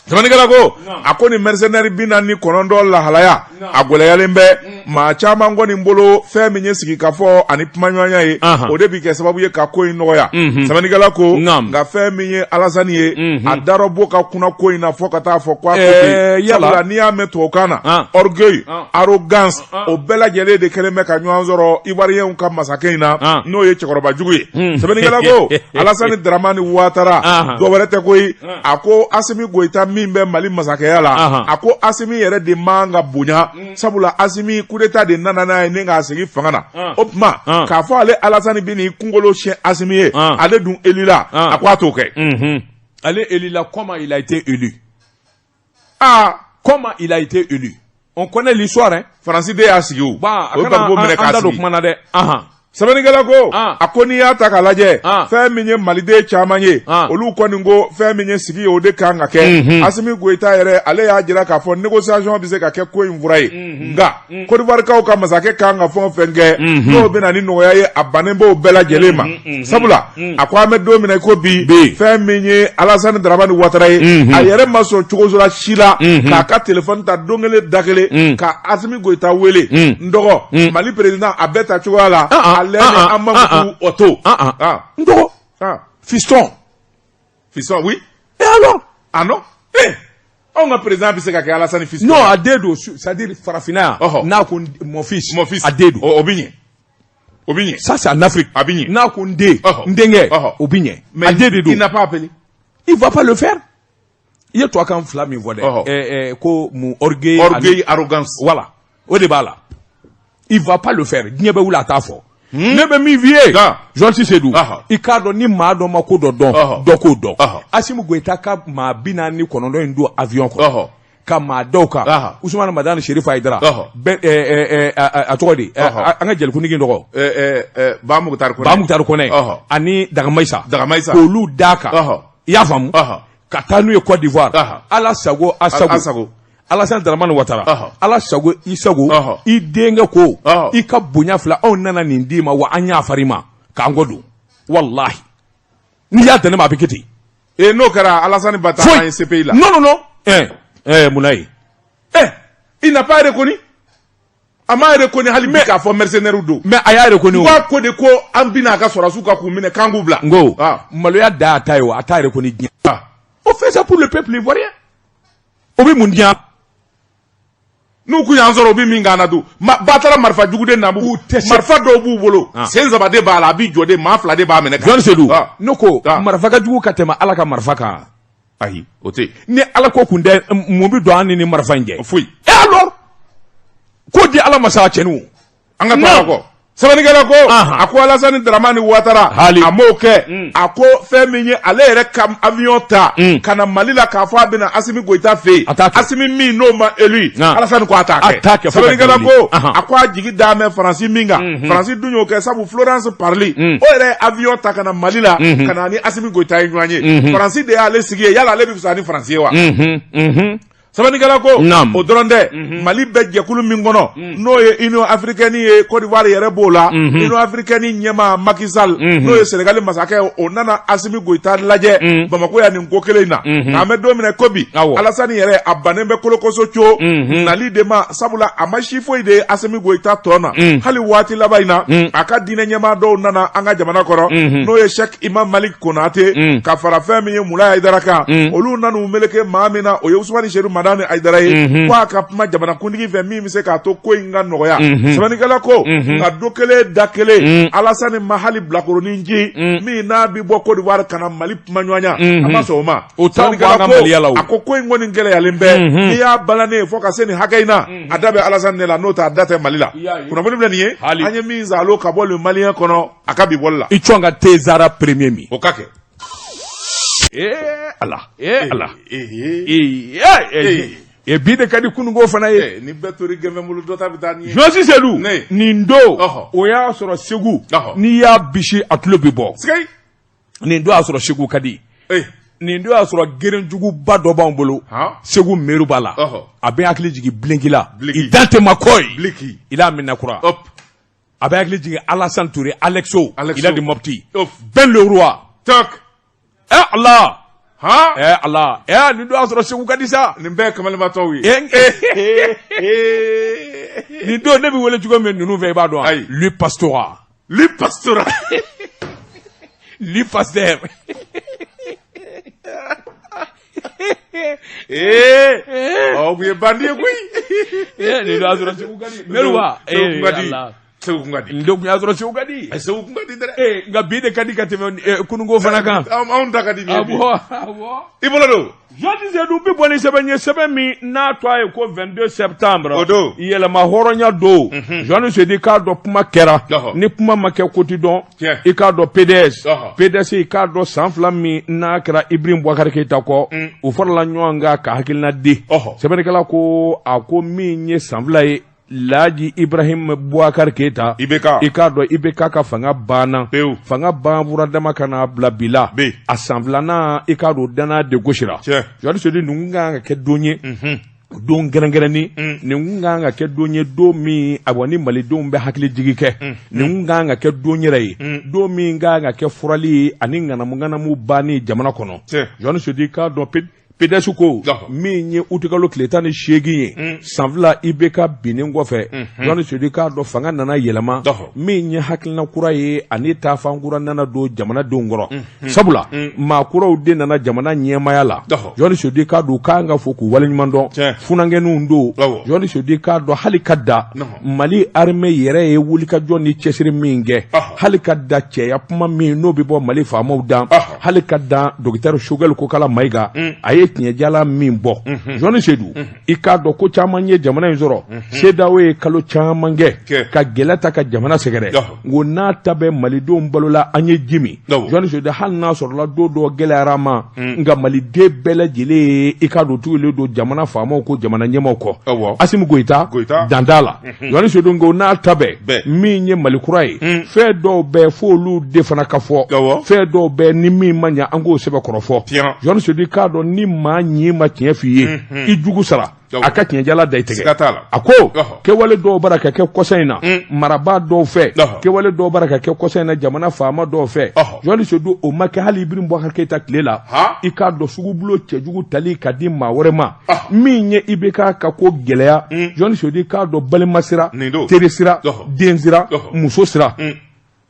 Sɛbɛnnikɛla ko a ko ni mercenaire 49 lahalaya a gɛlɛyalen bɛ maa caman kɔni bolo fɛn min ye sigi ka fɔ ani kumaɲɔgɔnya ye o de bi kɛ sababu ye ka ko in nɔgɔya. Sɛbɛnnikɛla ko nka fɛn min ye Alassane ye a darɔbɔ ka kunna ko in na fɔ ka taa fɔ k'a ko ten sabula n'i y'a mɛn tubabukan na orgueil arrogance o bɛɛ lajɛlen de kɛlen bɛ ka ɲɔgɔn sɔrɔ Ivoirien ka masakɛ in na n'o ye cɛkɔrɔba jugu ye. Sɛbɛnnikɛla ko Alassane Dramane Ouattara dɔwɛrɛ tɛ koyi a ko Assimi Goïta min bɛ Mali masakɛya la a ko Assimi yɛrɛ de man ka bonya sabula Assimi coup d'état de nana n'a ye ni k'a sigi fanga na o tuma k'a fɔ ale Alassane bɛ n'i kunkolo siɲɛ Assimi ye ale dun élu la a ko a t'o kɛ. Ale élu la comment il a été élu? Comment il a été élu? On connaît l'histoire hein. Faransi de y'a sigi o. O ye Gbagbo minɛ k'a sigi. Kuma na dɛ. Sɛbɛnnikɛla ko a ko n'i y'a ta k'a lajɛ fɛn min ye maliden caman ye olu kɔni ko fɛn min ye sigi ye o de kan ka kɛ Assimi Goïta yɛrɛ ale y'a jira k'a fɔ négociation bɛ se ka kɛ ko in fura ye nka Côte d'Ivoirekaw ka masakɛ kan ka fɛn o fɛn kɛ n'o bɛ na ni nɔgɔya ye a bannen b'o bɛɛ lajɛlen ma sabula a ko an bɛ don min na i ko bi fɛn min ye Alassane Dramane Ouattara ye a yɛrɛ ma sɔn cogo la si la k'a ka téléphone ta don kelen da kelen ka Assimi Goïta wele n dɔgɔ Mali président a bɛɛ ta cogoya la. Auto. Ndogo. Fiston, oui. Et alors? Ah non? On a président bi se ka kɛ Alassane Fiston. Non, a dedo, c'est-à-dire Farafina. N'a ko mon fils. A dedo. Obigné. Ça c'est en Afrique. Abigné. N'a ko ndé, ndenge. Obigné. Mais il n'a pas appelé. Il va pas le faire. Il y a toi quand flamme il voit ko mon orgueil, arrogance. Voilà. Au débat là. Il va pas le faire. Diɲɛ bɛ wuli a t'a fɔ. Ne bɛ min f'i ye. Joasi Sedou. I k'a dɔn ni maa dɔ ma ko dɔ dɔn dɔ k'o dɔn. Assimi Goïta ka maa 49 in don avion kɔnɔ. Ka maa dɔw kan. Ousmane Madani Chérif Aïdara. A tɔgɔ di. An ka jelikunigi tɔgɔ. Ba Mukutari Kɔnɛ. Ani Dagamaïsa. K'olu d'a kan. I y'a faamu. Ka taa n'u ye Côte d'Ivoire. Ala sago Asago. Alassane Dramane Ouattara Ala sago I sago I denkɛ ko I ka bonya fila anw nana nin d'i ma wa an y'a far'i ma k'an kɔ don wallahi n'i y'a tɛnɛ ma a bɛ kɛ ten n'o kɛra Alassane ba taa an ye CPI la non munna ye il n'a pas reconnu a m'a reconnu hali bi k'a fɔ mercenaire don mais a y'a reconnu wa ko de ko an bɛna a ka sɔrɔdasiw ka k'u minɛ k'an k'u bila n ko maloya da a ta ye o a t'a reconnu diɲɛ on fait ça pour le peuple ivoirien o bɛ mun diɲɛ n'u kun y'an sɔrɔ u bɛ min k'an na dun ba taara marifa jugu de nabu marifa dɔw b'u bolo sen saba de b'a la a b'i jɔ de maa 2 de b'a minɛ. Joasi Sedou ne ko marifa ka jugu ka tɛmɛ Ala ka marifa kan. Ayi o tɛ yen. Ni Ala ko kun tɛ mun bɛ don an ni marifa in cɛ. Foyi. Et alors ko di Ala ma sa cɛnni o. An ka to a la kɔ. sabanikɛla ko a ko Alassane Dramane Ouattara a m'o kɛ a ko fɛn min ye ale yɛrɛ ka avion ta ka na Mali la k'a fɔ a bɛna Assimi Goïta fɛ yen Assimi min n'o ma élu Alassane ko a t'a kɛ sabanikɛla ko a ko a jigi d'a mɛn Faransi min kan Faransi dun y'o kɛ sabu Florence Parly o yɛrɛ avion ta ka na Mali la ka na ni Assimi Goïta ye ɲɔgɔn ye Faransi de y'ale sigi ye yala ale bɛ fisaya ni Faransi ye wa sabanikɛla ko o dɔrɔn tɛ Mali bɛ jɛkulu min kɔnɔ n'o ye Union Africaine ye Côte d'Ivoire yɛrɛ b'o la Union Africaine ɲɛmaa Macky Sall n'o ye Sénégal masakɛ o nana Assimi Goïta lajɛ Bamako ya nin ko kelen in na nka an bɛ don min na ko bi Alassane yɛrɛ a bannen bɛ kolokoso co nali de ma sabula a ma si foyi de ye Assimi Goïta tɔ na hali waati laban in na a ka diinɛ ɲɛmaa dɔw nana an ka jamana kɔrɔ n'o ye Cheikh Imam Malik Konate ka fara fɛn min ye Moulaye Haidara kan olu nan'u meleke maa min na o ye Ousmane Cherif Madani Haidara ye ko a ka kuma jamanakuntigi fɛ min bɛ se k'a to ko in ka nɔgɔya sabanikɛla ko nka do kelen da kelen Alassane ma hali bilakoronin ji min n'a bɛ bɔ Côte d'Ivoire ka na Mali kuma ɲɔgɔnya a ma sɔn o ma a ko in kɔni gɛlɛyalen bɛ n'i y'a balannen fo ka se nin hakɛ in na a da bɛ Alassane de la n'o tɛ a da tɛ Mali la kunnafoni bɛ nin ye an ye min zalo ka bɔ le Malien kɔnɔ a ka bi bɔli la i cɔn ka Tezara premier min o ka kɛ Allah bi de ka di kunungo fana ye ni bɛɛ tori gɛnfɛn bolo dɔ ta bɛ taa ni ye Josi Selu nin don o y'a sɔrɔ Segu n'i y'a bisi a tulo bɛ bɔ nin don y'a sɔrɔ Segu ka di nin don y'a sɔrɔ gerenjuguba dɔ b'anw bolo Segu meru b'a la a bɛ hakili jigin Bilenki la i Dante Makoy il a Minakura a bɛ hakili jigin Alassane Touré Alexo il a di Mopti Ben le Roi Allah Allah nin don y'a sɔrɔ Segu ka di sa nin bɛɛ kamalimatɔw ye nin don ne bɛ wele cogo min ninnu fɛ i b'a dɔn lui pastora lui pasteur o ye bandi ye koyi nin don y'a sɔrɔ Segu ka di Meruba Segu kun ka di nin don y'a sɔrɔ Segu ka di Segu kun ka di dɛ nka bi de ka di ka tɛmɛ kunungo fana kan anw ta ka di i bolo don Josi Selu bi bɔ ni sɛbɛn ye sɛbɛn min n'a to a ye ko 22 septembre yɛlɛma hɔrɔnya don Josi Selu k'a dɔn kuma kɛra ni kuma ma kɛ koti dɔn i k'a dɔn PDS i k'a dɔn san 2 min n'a kɛra Ibrahim Boubacar Keïta kɔ u farala ɲɔgɔn kan ka hakilina di sɛbɛnnikɛla ko a ko min ye san 2 ye Laji Ibrahim Boubacar Keïta i k'a dɔn IBK ka fanga banna fanga banfura dama ka na bila bi la a san 2nan i k'a dɔn danaya de gosira Josi Selu nin kan ka kɛ don ye don gɛrɛnkɛrɛnni nin kan ka kɛ don ye don min a ni malidenw bɛ hakili jigi kɛ nin kan ka kɛ don yɛrɛ ye don min kan ka kɛ furali ye ani ŋanamu banni jamana kɔnɔ Josi Selu k'a dɔn PDS ko min ye utikalo tile 18 ye san 2 IBK binnen kɔfɛ Josi Selu k'a dɔn fanga nana yɛlɛma min ye hakilina kura ye ani taafan kura nana don jamanadenw kɔrɔ sabula maa kuraw de nana jamana ɲɛmaya la Josi Selu k'a dɔn k'an ka fɔ k'u waleɲuman dɔn funankɛninw don Josi Selu k'a dɔn hali ka da Mali armée yɛrɛ ye wulikajɔ ni cɛsiri min kɛ hali ka da cɛya kuma min n'o bɛ bɔ Mali faamaw dan hali ka da docteur Choguel Kokala Mayiga a ye tiɲɛjala min bɔ Josi Selu i k'a dɔn ko caman ye jamana in sɔrɔ CEDEAO ye kalo caman kɛ ka gɛlɛ ta ka jamana sɛgɛrɛ ngo n'a ta bɛ malidenw balola an ye ji min Josi Selu hali n'a sɔrɔla don dɔ gɛlɛyara ma nka maliden bɛɛ lajɛlen i k'a dɔn tugulen don jamana faamaw ko jamana ɲɛmaw kɔ Assimi Goïta dan t'a la Josi Selu ngo n'a ta bɛ min ye malikura ye fɛn dɔw bɛ fo olu de fana ka fɔ fɛn dɔw bɛ ni min ma ɲɛ an k'o sɛbɛkɔrɔ fɔ Josi Selu k'a dɔn ni maa ɲi ma tiɲɛ f'i ye i jugu sara a ka tiɲɛjala da i tɛgɛ a ko kɛwale dɔw bara ka kɛ kɔsa in na marabaa dɔw fɛ kɛwale dɔw bara ka kɛ kɔsa in na jamana faama dɔw fɛ Josi Selu o ma kɛ hali Ibrahim Boubacar Keïta tile la i k'a dɔn sugubulo cɛjugu tali ka di maa wɛrɛ ma min ye IBK ka ko gɛlɛya Josi Selu k'a dɔn balima sira teri sira den sira muso sira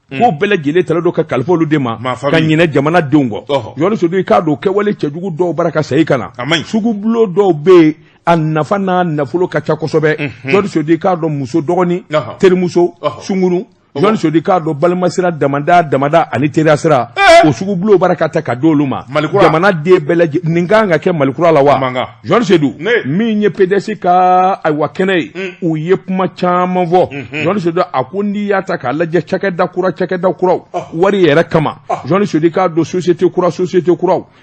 ko bɛɛ lajɛlen tala dɔ ka kalifa olu de ma ka ɲinɛ jamana denw kɔ Josi Selu k'a dɔn kɛwale cɛjugu dɔw bara ka segin ka na sugubulo dɔw bɛ yen a nafa n'a nafolo ka ca kosɛbɛ Josi Selu k'a dɔn muso dɔgɔnin terimuso sunkuru Josi Selu k'a dɔn balima sira damada ani teriya sira o sugu bulo baraka ta ka dolu ma jamana de beleje ninga nga ke malikura la wa Jean Sedou min ye PDC ka ay wa kene u ye kuma chama vo Jean Sedou akundi ya ta ka laje chake da kura wari yere kama Jean Sedou ka do société kura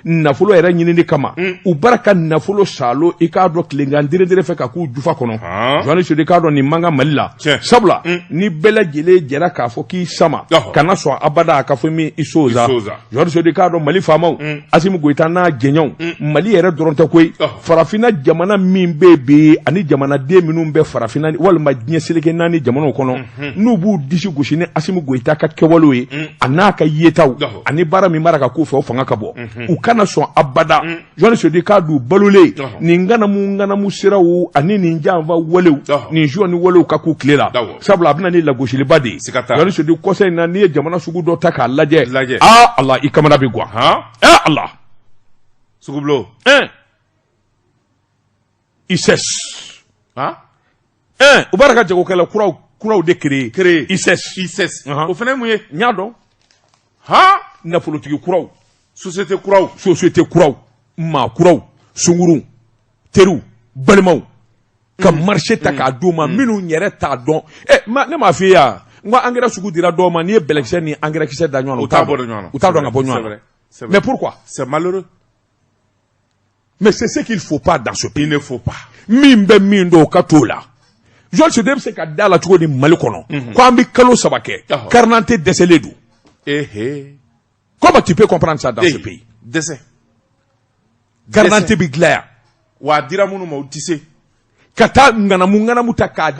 nafulo yere nyini kama u baraka nafulo salo i ka do klingandire fe ka ku jufa kono Jean Sedou ka do ni manga malila sabla ni belejele jera ka fo ki sama kana so abada ka fo mi isoza Jean Sedou ka do mali famaw Asimu Goita na genyon mali yere doronta koy farafina jamana min bebe ani jamana de minun be farafina walma dinya seleke nani jamana kono nubu disi gushine Asimu Goita ka kewalo yi anaka yetaw ani bara mi maraka ku fe o fanga ka bo u kana so abada Jean Sedou ka du balule ni ngana mu sirawu ani ni njamba walew ni joni walew ka ku klela sabla abna ni la goshili badi Jean Sedou conseil na ni jamana sugu do taka laje Allah ikamana bi gwa Allah Sugublo ISES ubaraka jago kala kuraw de créer ISES o fene muye nyado na politique kuraw société kuraw ma kuraw sunguru teru balmaw ka marché ta ka duma minu nyere ta don ne ma fi ya ngwa engrais sugu dira do ma ni belection ni engrais kise da nyon uta do nga bo nyon mais pourquoi c'est malheureux. Mais c'est ce qu'il faut pas dans ce pays. Il ne faut pas. Mimbe mindo katola. Jean Sedou se ka dala tugo ni malikono. Ko ambi kalo sabake. Carnante décélédu. Comment tu peux comprendre ça dans ce pays? Décès. Carnante biglaire. Wa dira munu ma utise. Kata ngana mutaka.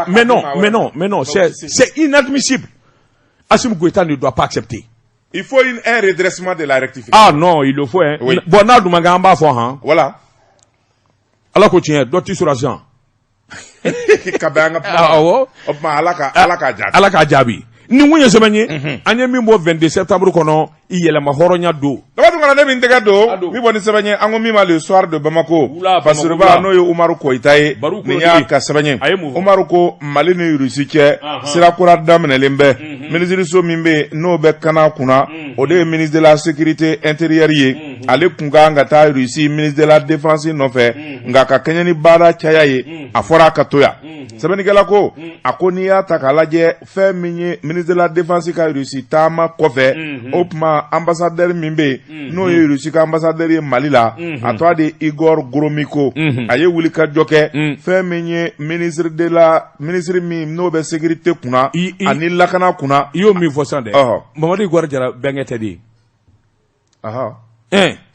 Mais non, c'est inadmissible. Asimu Goita ne doit pas accepter. Il faut un redressement de la rectification. Ah non, il le faut, hein. Oui. Bon, na dumanga amba fo, hein. Voilà. Allah continue, doti sur l'argent. Kabanga. Alaka jabi. Ni wunye semenye, anye mimbo 22 septembre kono, iyele ma horonya do. D'abord, on a des intégrat do. Mi boni semenye, ango mima le soir de Bamako. Parce que ba no yo Umaru Koitaye, niya ka semenye. Umaru ko malini rusike, sira kura damne lembe. Ministre so mimbe no be kana kuna, ode ministre de la sécurité intérieure ye, ale kunga ngata Russie ministre de la défense no fe, ngaka Kenya ni bara chaya ye, afora katoya. Semenye kala ko, akoniya takalaje fe minye ministre de la défense ka Russie tama kofe, opma ambassadeur mimbe no ye Russie ka ambassadeur ye Mali la atwa de Igor Gromyko aye wuli ka joke fe menye ministre mi no be sécurité kuna ani lakana kuna yo mi fosande Mamadou Igor Jara bengete di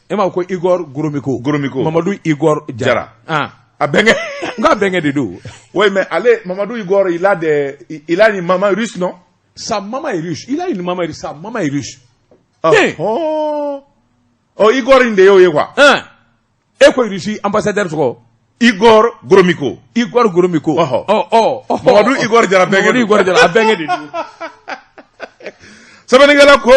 ema ko Igor Gromyko Mamadou Igor Jara a benge nga benge di do oui mais allez Mamadou Igor il a une maman russe non sa maman est russe il a une maman russe sa maman est russe Igor Indeyo ye quoi ko Russie ambassadeur ko Igor Gromyko Mamadou Igor Jara benge di Sabanigala ko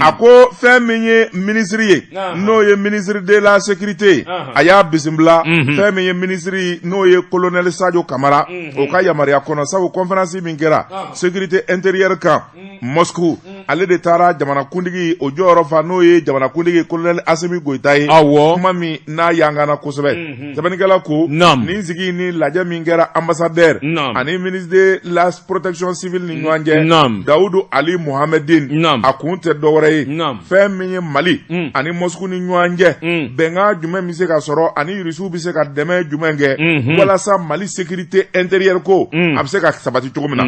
ako fe menye ministre ye no ye ministre de la sécurité aya bisimbla fe menye ministre no ye colonel Sadio Kamara o ka yamaria kono sabu conférence min kera sécurité intérieure kan Moscou ale de tara jamana kundigi o joro fa no ye jamana kundigi colonel Assimi Goita ye kuma mi na yangana kosebe Sabanigala ko ni zigi ni laja min kera ambassadeur ani ministre de la protection civile ni nwanje Daoudou Ali Mohamedine a kun tɛ dɔwɛrɛ ye fɛn min ye Mali ani Moscou ni ɲɔgɔn cɛ bɛnkan jumɛn bɛ se ka sɔrɔ ani Rusiw bɛ se ka dɛmɛ jumɛn kɛ walasa Mali sécurité intérieure ko a bɛ se ka sabati cogo min na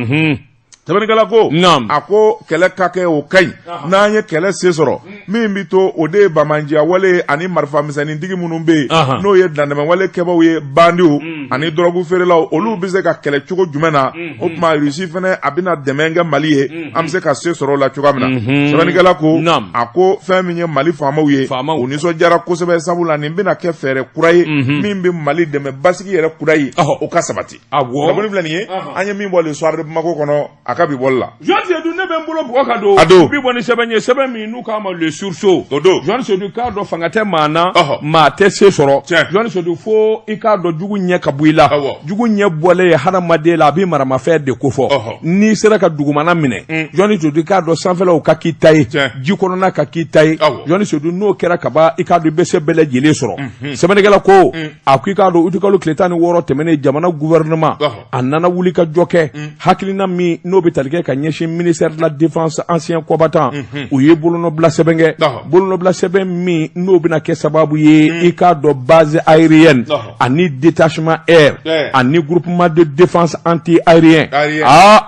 Sabanikala ko a ko kɛlɛ ka kɛ o kaɲi n'an ye kɛlɛ se sɔrɔ min bi to o de ye bamanjiya wale ani marifa misɛnnintigi minnu bɛ yen n'o ye dandɛmɛ wale kɛbaaw ye bandiw ani dɔrɔgu feerelaw olu bɛ se ka kɛlɛ cogo jumɛn na o tuma Rusi fana a bɛna dɛmɛ kɛ Mali ye an bɛ se ka se sɔrɔ o la cogoya min na Sabanikala ko a ko fɛn min ye Mali faamaw ye o nisɔndiyara kosɛbɛ sabula nin bɛna kɛ fɛɛrɛ kura ye min bɛ Mali dɛmɛ basigi yɛrɛ kura ye o ka sabati Gaboni filɛ nin ye an ye min bɔ le soir de Bamako kɔnɔ akabi bolla Jean Sedou ne ben bolo boka do ado bi boni seben mi nu ka ma le sursaut Jean Sedou ka do fangate mana ma te se soro Jean Sedou fo i ka do jugu nye ka bɔ i la jugu ɲɛ bɔlen ye hadamaden la a bɛ maramafɛn de ko fɔ n'i sera ka dugumana minɛ jɔnni sodu k'a dɔn sanfɛlaw ka k'i ta ye ji kɔnɔna ka k'i ta ye jɔnni sodu n'o kɛra kaban i k'a dɔn i bɛ se bɛɛ lajɛlen sɔrɔ sɛbɛnnikɛla ko a ko i k'a dɔn utikalo tile 16 tɛmɛnen jamana gouvernement a nana wuli ka jɔ kɛ hakilina min n'o bɛ tali kɛ ka ɲɛsin ministère de la défense ancien combattant u ye bolonɔbila sɛbɛn kɛ bolonɔbila sɛbɛn min n'o bɛna kɛ sababu ye i k'a dɔn base aérienne ani détachement air ani groupement de défense anti aérien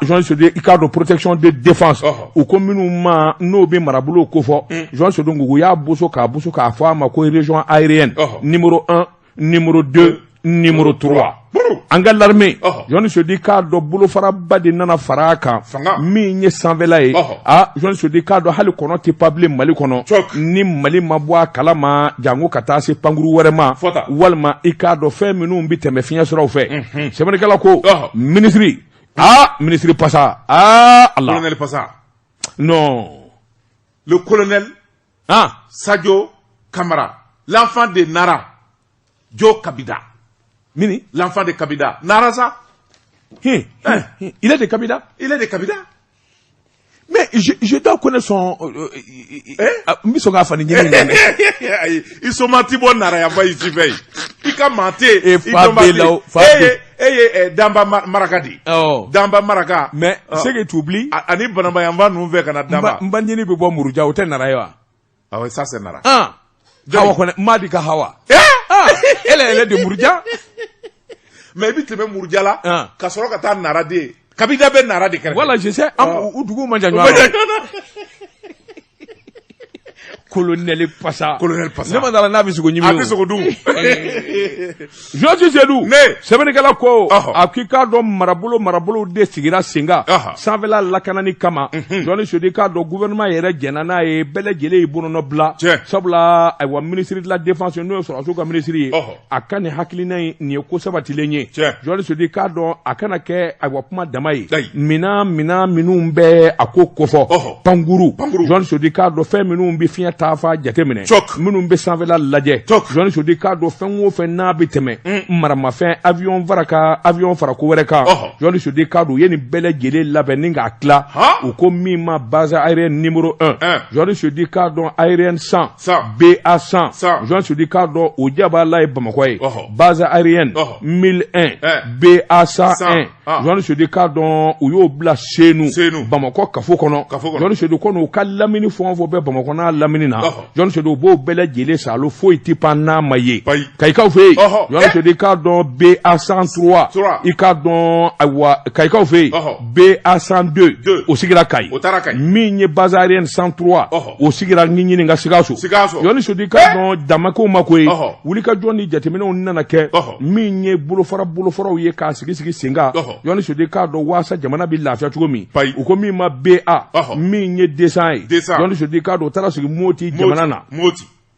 Jean Sodé i k'a dɔn protection de défense u ko minnu ma n'o bɛ marabolo ko fɔ Jean Sodé u y'a boso k'a fɔ a ma ko région aérienne numéro 1 numéro 2 numéro 3 an ka l'armée Jean Sodé k'a dɔn bolofaraba de nana fara a kan min ye sanfɛla ye Jean Sodé k'a dɔn hali kɔnɔ tɛ pa bilen Mali kɔnɔ ni Mali ma bɔ a kalama jango ka taa se pankuru wɛrɛ ma walima i k'a dɔn fɛn minnu bɛ tɛmɛ fiɲɛ siraw fɛ sɛbɛnnikɛla ko ministre ministre Passa Allah colonel Passa non le colonel Sadio Kamara l'enfant de Nara Joe Kabila Mini l'enfant de Kabila Nara ça il est de Kabila mais je dois connaître son ils sont menti bon Nara ya ba ici veille il ka menté Damba Marakadi Damba Maraka mais c'est que tu oublies ani banamba yamba nous ve kana Damba mbanyini be bo muruja hotel Nara yo oui ça c'est Nara Hawa kone Madika Hawa elle est de Mourdia mais bi tebe Mourdia là ka soro ka ta Nara de Kabila be Nara de kere voilà je sais udugu manjanyo colonel Passa ne mandala na bisugo nyimi abisugo du Josi Sedou sɛbɛnnikɛla ko a k'i k'a dɔn marabolo de sigira senga sanfɛla lakanani kama Jɔnni Sodi k'a dɔn gouvernement yɛrɛ jɛnna n'a ye bɛɛ lajɛlen y'i bolonɔ bila sabula ayiwa ministre de la défense n'o ye sɔrɔsiw ka ministre ye a ka nin hakilina in nin ye ko sabatilen ye Jɔnni Sodi k'a dɔn a kana kɛ ayiwa kuma dama ye minɛn minnu bɛ a ko kofɔ pankuru Jɔnni Sodi k'a dɔn fɛn minnu bɛ fiɲɛ taafa jateminɛ minnu bɛ sanfɛla lajɛ Jɔnni Sodi k'a dɔn fɛn o fɛn n'a bɛ tɛmɛ maramafɛn avion fara ko wɛrɛ kan Jɔnni Sodi k'a dɔn u ye nin bɛɛ lajɛlen labɛn ni k'a tila u ko min ma base aérienne numéro 1 Jɔnni Sodi k'a dɔn aérienne 100 BA 100 Jɔnni Sodi k'a dɔn o jabala ye Bamakɔ ye base aérienne 1001 BA 101 Jɔnni Sodi k'a dɔn u y'o bila Senu Bamakɔ kafo kɔnɔ Jɔnni Sodi ko n'u ka lamini fɛn o fɛn bɛ Bamakɔ n'a lamini na Jɔnni Sodi u b'o bɛɛ lajɛlen salo foyi ti pan n'a ma ye Kayikaw fɛ yen Jɔnni Sodi k'a dɔn BA 103 i k'a dɔn ayiwa Kayikaw fɛ yen BA 102 o sigira Kayi min ye base aérienne 103 o sigira Ɲiɲini ka Sikaso Jɔnni Sodi k'a dɔn Damakow ma ko ye wulikajɔ ni jateminɛw nana kɛ min ye bolofaraw ye k'a sigi sen kan Jɔnni Sodi k'a dɔn waasa jamana bɛ lafiya cogo min u ko min ma BA min ye 200 ye Jɔnni Sodi k'a dɔn o taara sigi Moti jamana na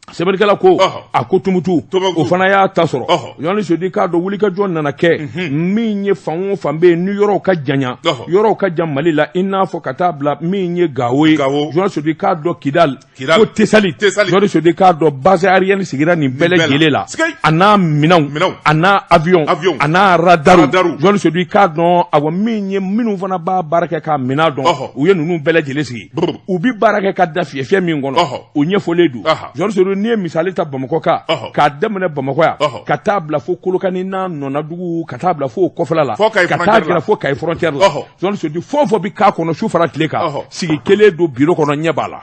sɛbɛnnikɛla ko a ko Tumutu o fana y'a ta sɔrɔ Jɔnni Sodi k'a dɔn wulikajɔ nana kɛ min ye fan o fan bɛ yen ni yɔrɔw ka janya yɔrɔw ka jan Mali la i n'a fɔ ka taa bila min ye Gawo ye Jɔnni Sodi k'a dɔn Kidal ko Tesali Jɔnni Sodi k'a dɔn base aérienne sigira nin bɛɛ lajɛlen la a n'a minɛnw a n'a avion a n'a radaru Jɔnni Sodi k'a dɔn awa min ye minnu fana b'a baara kɛ k'a minɛn dɔn u ye ninnu bɛɛ lajɛlen sigi u bi baara kɛ ka da fiyɛfiyɛ min kɔnɔ o ɲɛfɔlen don Jɔnni Sodi n'i ye misali ta Bamakɔ kan k'a daminɛ Bamakɔ yan ka taa bila fo Kolokani n'a Nɔnadugu ka taa bila fo kɔfɛla la ka taa gɛrɛ fo Kayi frontière la Jɔnni Sodi fɛn o fɛn bɛ k'a kɔnɔ su fara tile kan sigi kelen don bureau kɔnɔ ɲɛ b'a la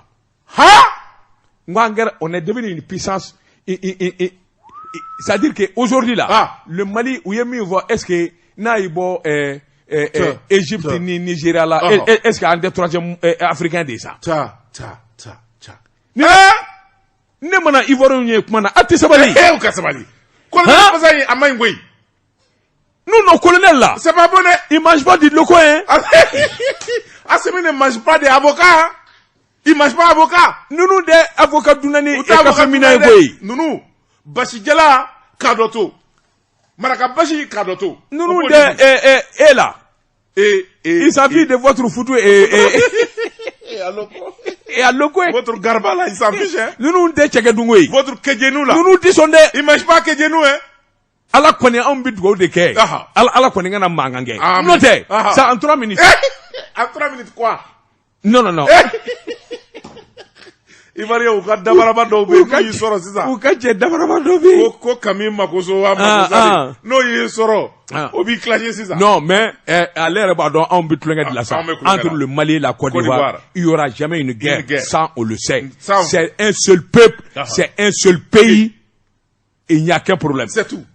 on est devenu une puissance c'est-à-dire que aujourd'hui là le Mali u ye min fɔ est-ce que n'a yi bɔ Égypte ni Nigeria la est-ce que an tɛ troisième africain de ça ne mana Ivoirien ye kuma na a tɛ sabali u ka sabali colonel Passa ye a ma ɲi koyi nous nos colonels là c'est pas bon ils mangent pas du locaux hein Assimi ne mange pas des avocats ils mangent pas avocat nunu de avocat dunani e ka femina ye koyi nunu Basijala Kadoto Maraka Bashi Kadoto nunu de et là il s'agit de votre photo et à loko votre garba là il s'en fiche hein nous de Tchèque Dungoy votre Kedjenou là nous disons de il mange pas Kedjenou hein ala kɔni anw bɛ dugawu de kɛ ala kɔni kana mankan kɛ n'o tɛ ça en 3 minutes en 3 minutes quoi non Ivoirien u ka dabaraba dɔw bɛ yen n'o y'i sɔrɔ sisan u ka cɛ dabaraba dɔ bɛ yen ko Kami Makoso wa Makosa n'o y'i sɔrɔ o b'i clasher sisan non mais ale yɛrɛ b'a dɔn anw bɛ tulonkɛ de la sa entre le Mali et la Côte d'Ivoire il y aura jamais une guerre ça on le sait c'est un seul peuple c'est un seul pays et il n'y a qu'un problème c'est tout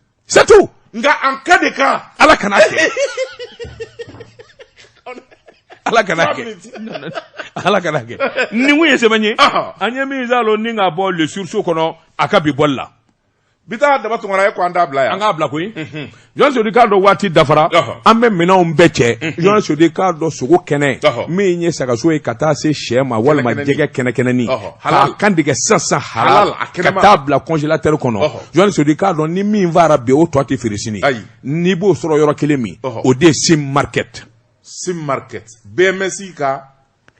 nga en cas de cas ala kana kɛ ala kana kɛ ni mun ye sɛbɛn ye an ye min zalo ni ka bɔ le sursaut kɔnɔ a ka bi bɔli la bi taa daba tungara ye ko an t'a bila yan an k'a bila koyi Jean Sodi k'a dɔn waati dafara an bɛ minɛnw bɛɛ cɛ Jean Sodi k'a dɔn sogo kɛnɛ min ye sagaso ye ka taa se sɛ ma walima jɛgɛ kɛnɛkɛnɛni k'a kan tigɛ sisan halal ka taa bila congélateur kɔnɔ Jean Sodi k'a dɔn ni min fara bi o tɔ tɛ feere sini n'i b'o sɔrɔ yɔrɔ kelen min o de ye Sim Market BMS ka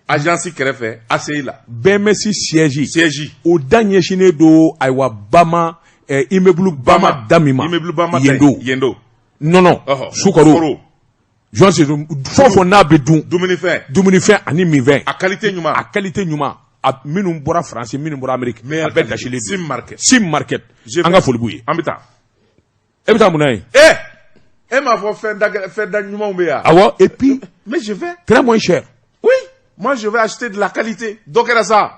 agence kɛrɛfɛ ACI la BMS siège o da ɲɛsinnen don ayiwa Bama immeuble Bama damima Yendo non Sukaro Jean Sodi fɔfɔ n'a bɛ dun dumunifɛn ani minfɛn a qualité ɲuman a minnu bɔra France minnu bɔra Amérique a bɛɛ dasilen Sim Market an ka foli b'u ye an bɛ taa e bɛ taa mun na ye e m'a fɔ fɛn da ɲumanw bɛ yan awɔ et puis mais je vais très moins cher oui moi je vais acheter de la qualité dɔ kɛra sa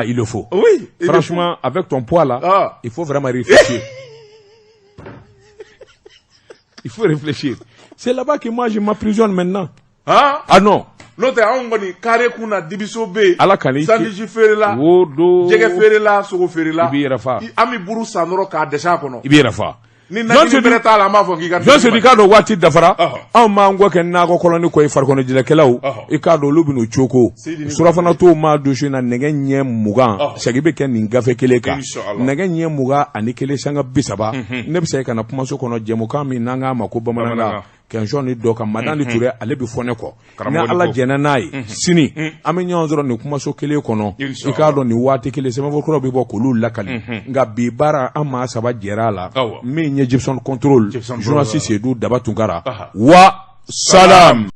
il le faut oui franchement avec ton poids là il faut vraiment réfléchir il faut réfléchir c'est là-bas que moi je m'emprisonne maintenant non n'o tɛ anw kɔni carré kun na dibiso bɛ yen ala kan'i sandwich feere la jɛgɛ feere la sogo feere la i b'i yɛrɛ fa an bɛ buru san dɔrɔn k'a dɛsɛ a kɔnɔ i b'i yɛrɛ fa ni najini bɛrɛ t'a la an b'a fɔ k'i ka Jean Sodi k'a dɔn waati dafara anw m'an kɔ kɛ nakɔ kɔlɔni kɔ ye farikɔnɔjɛlɛkɛlaw i k'a dɔn olu bɛn'u coko surafana t'o ma dusu na nɛgɛ ɲɛ 20 sagi bɛ kɛ nin gafe kelen kan nɛgɛ ɲɛ 21 sanga 30 ne bɛ se ka na kumaso kɔnɔ jɛmukan min n'an k'a ma ko bamanankan Kɛnsɔn ni dɔ kan Madani Ture ale bɛ fɔ ne kɔ ni ala jɛnna n'a ye sini an bɛ ɲɔgɔn sɔrɔ nin kumaso kelen kɔnɔ i k'a dɔn nin waati kelen sɛbɛnfɔkuraw bɛ bɔ k'olu lakali nka bi baara an maa 3 jɛra a la min ye Gibson Control journaliste Seydou Daba Tunkara wa salam.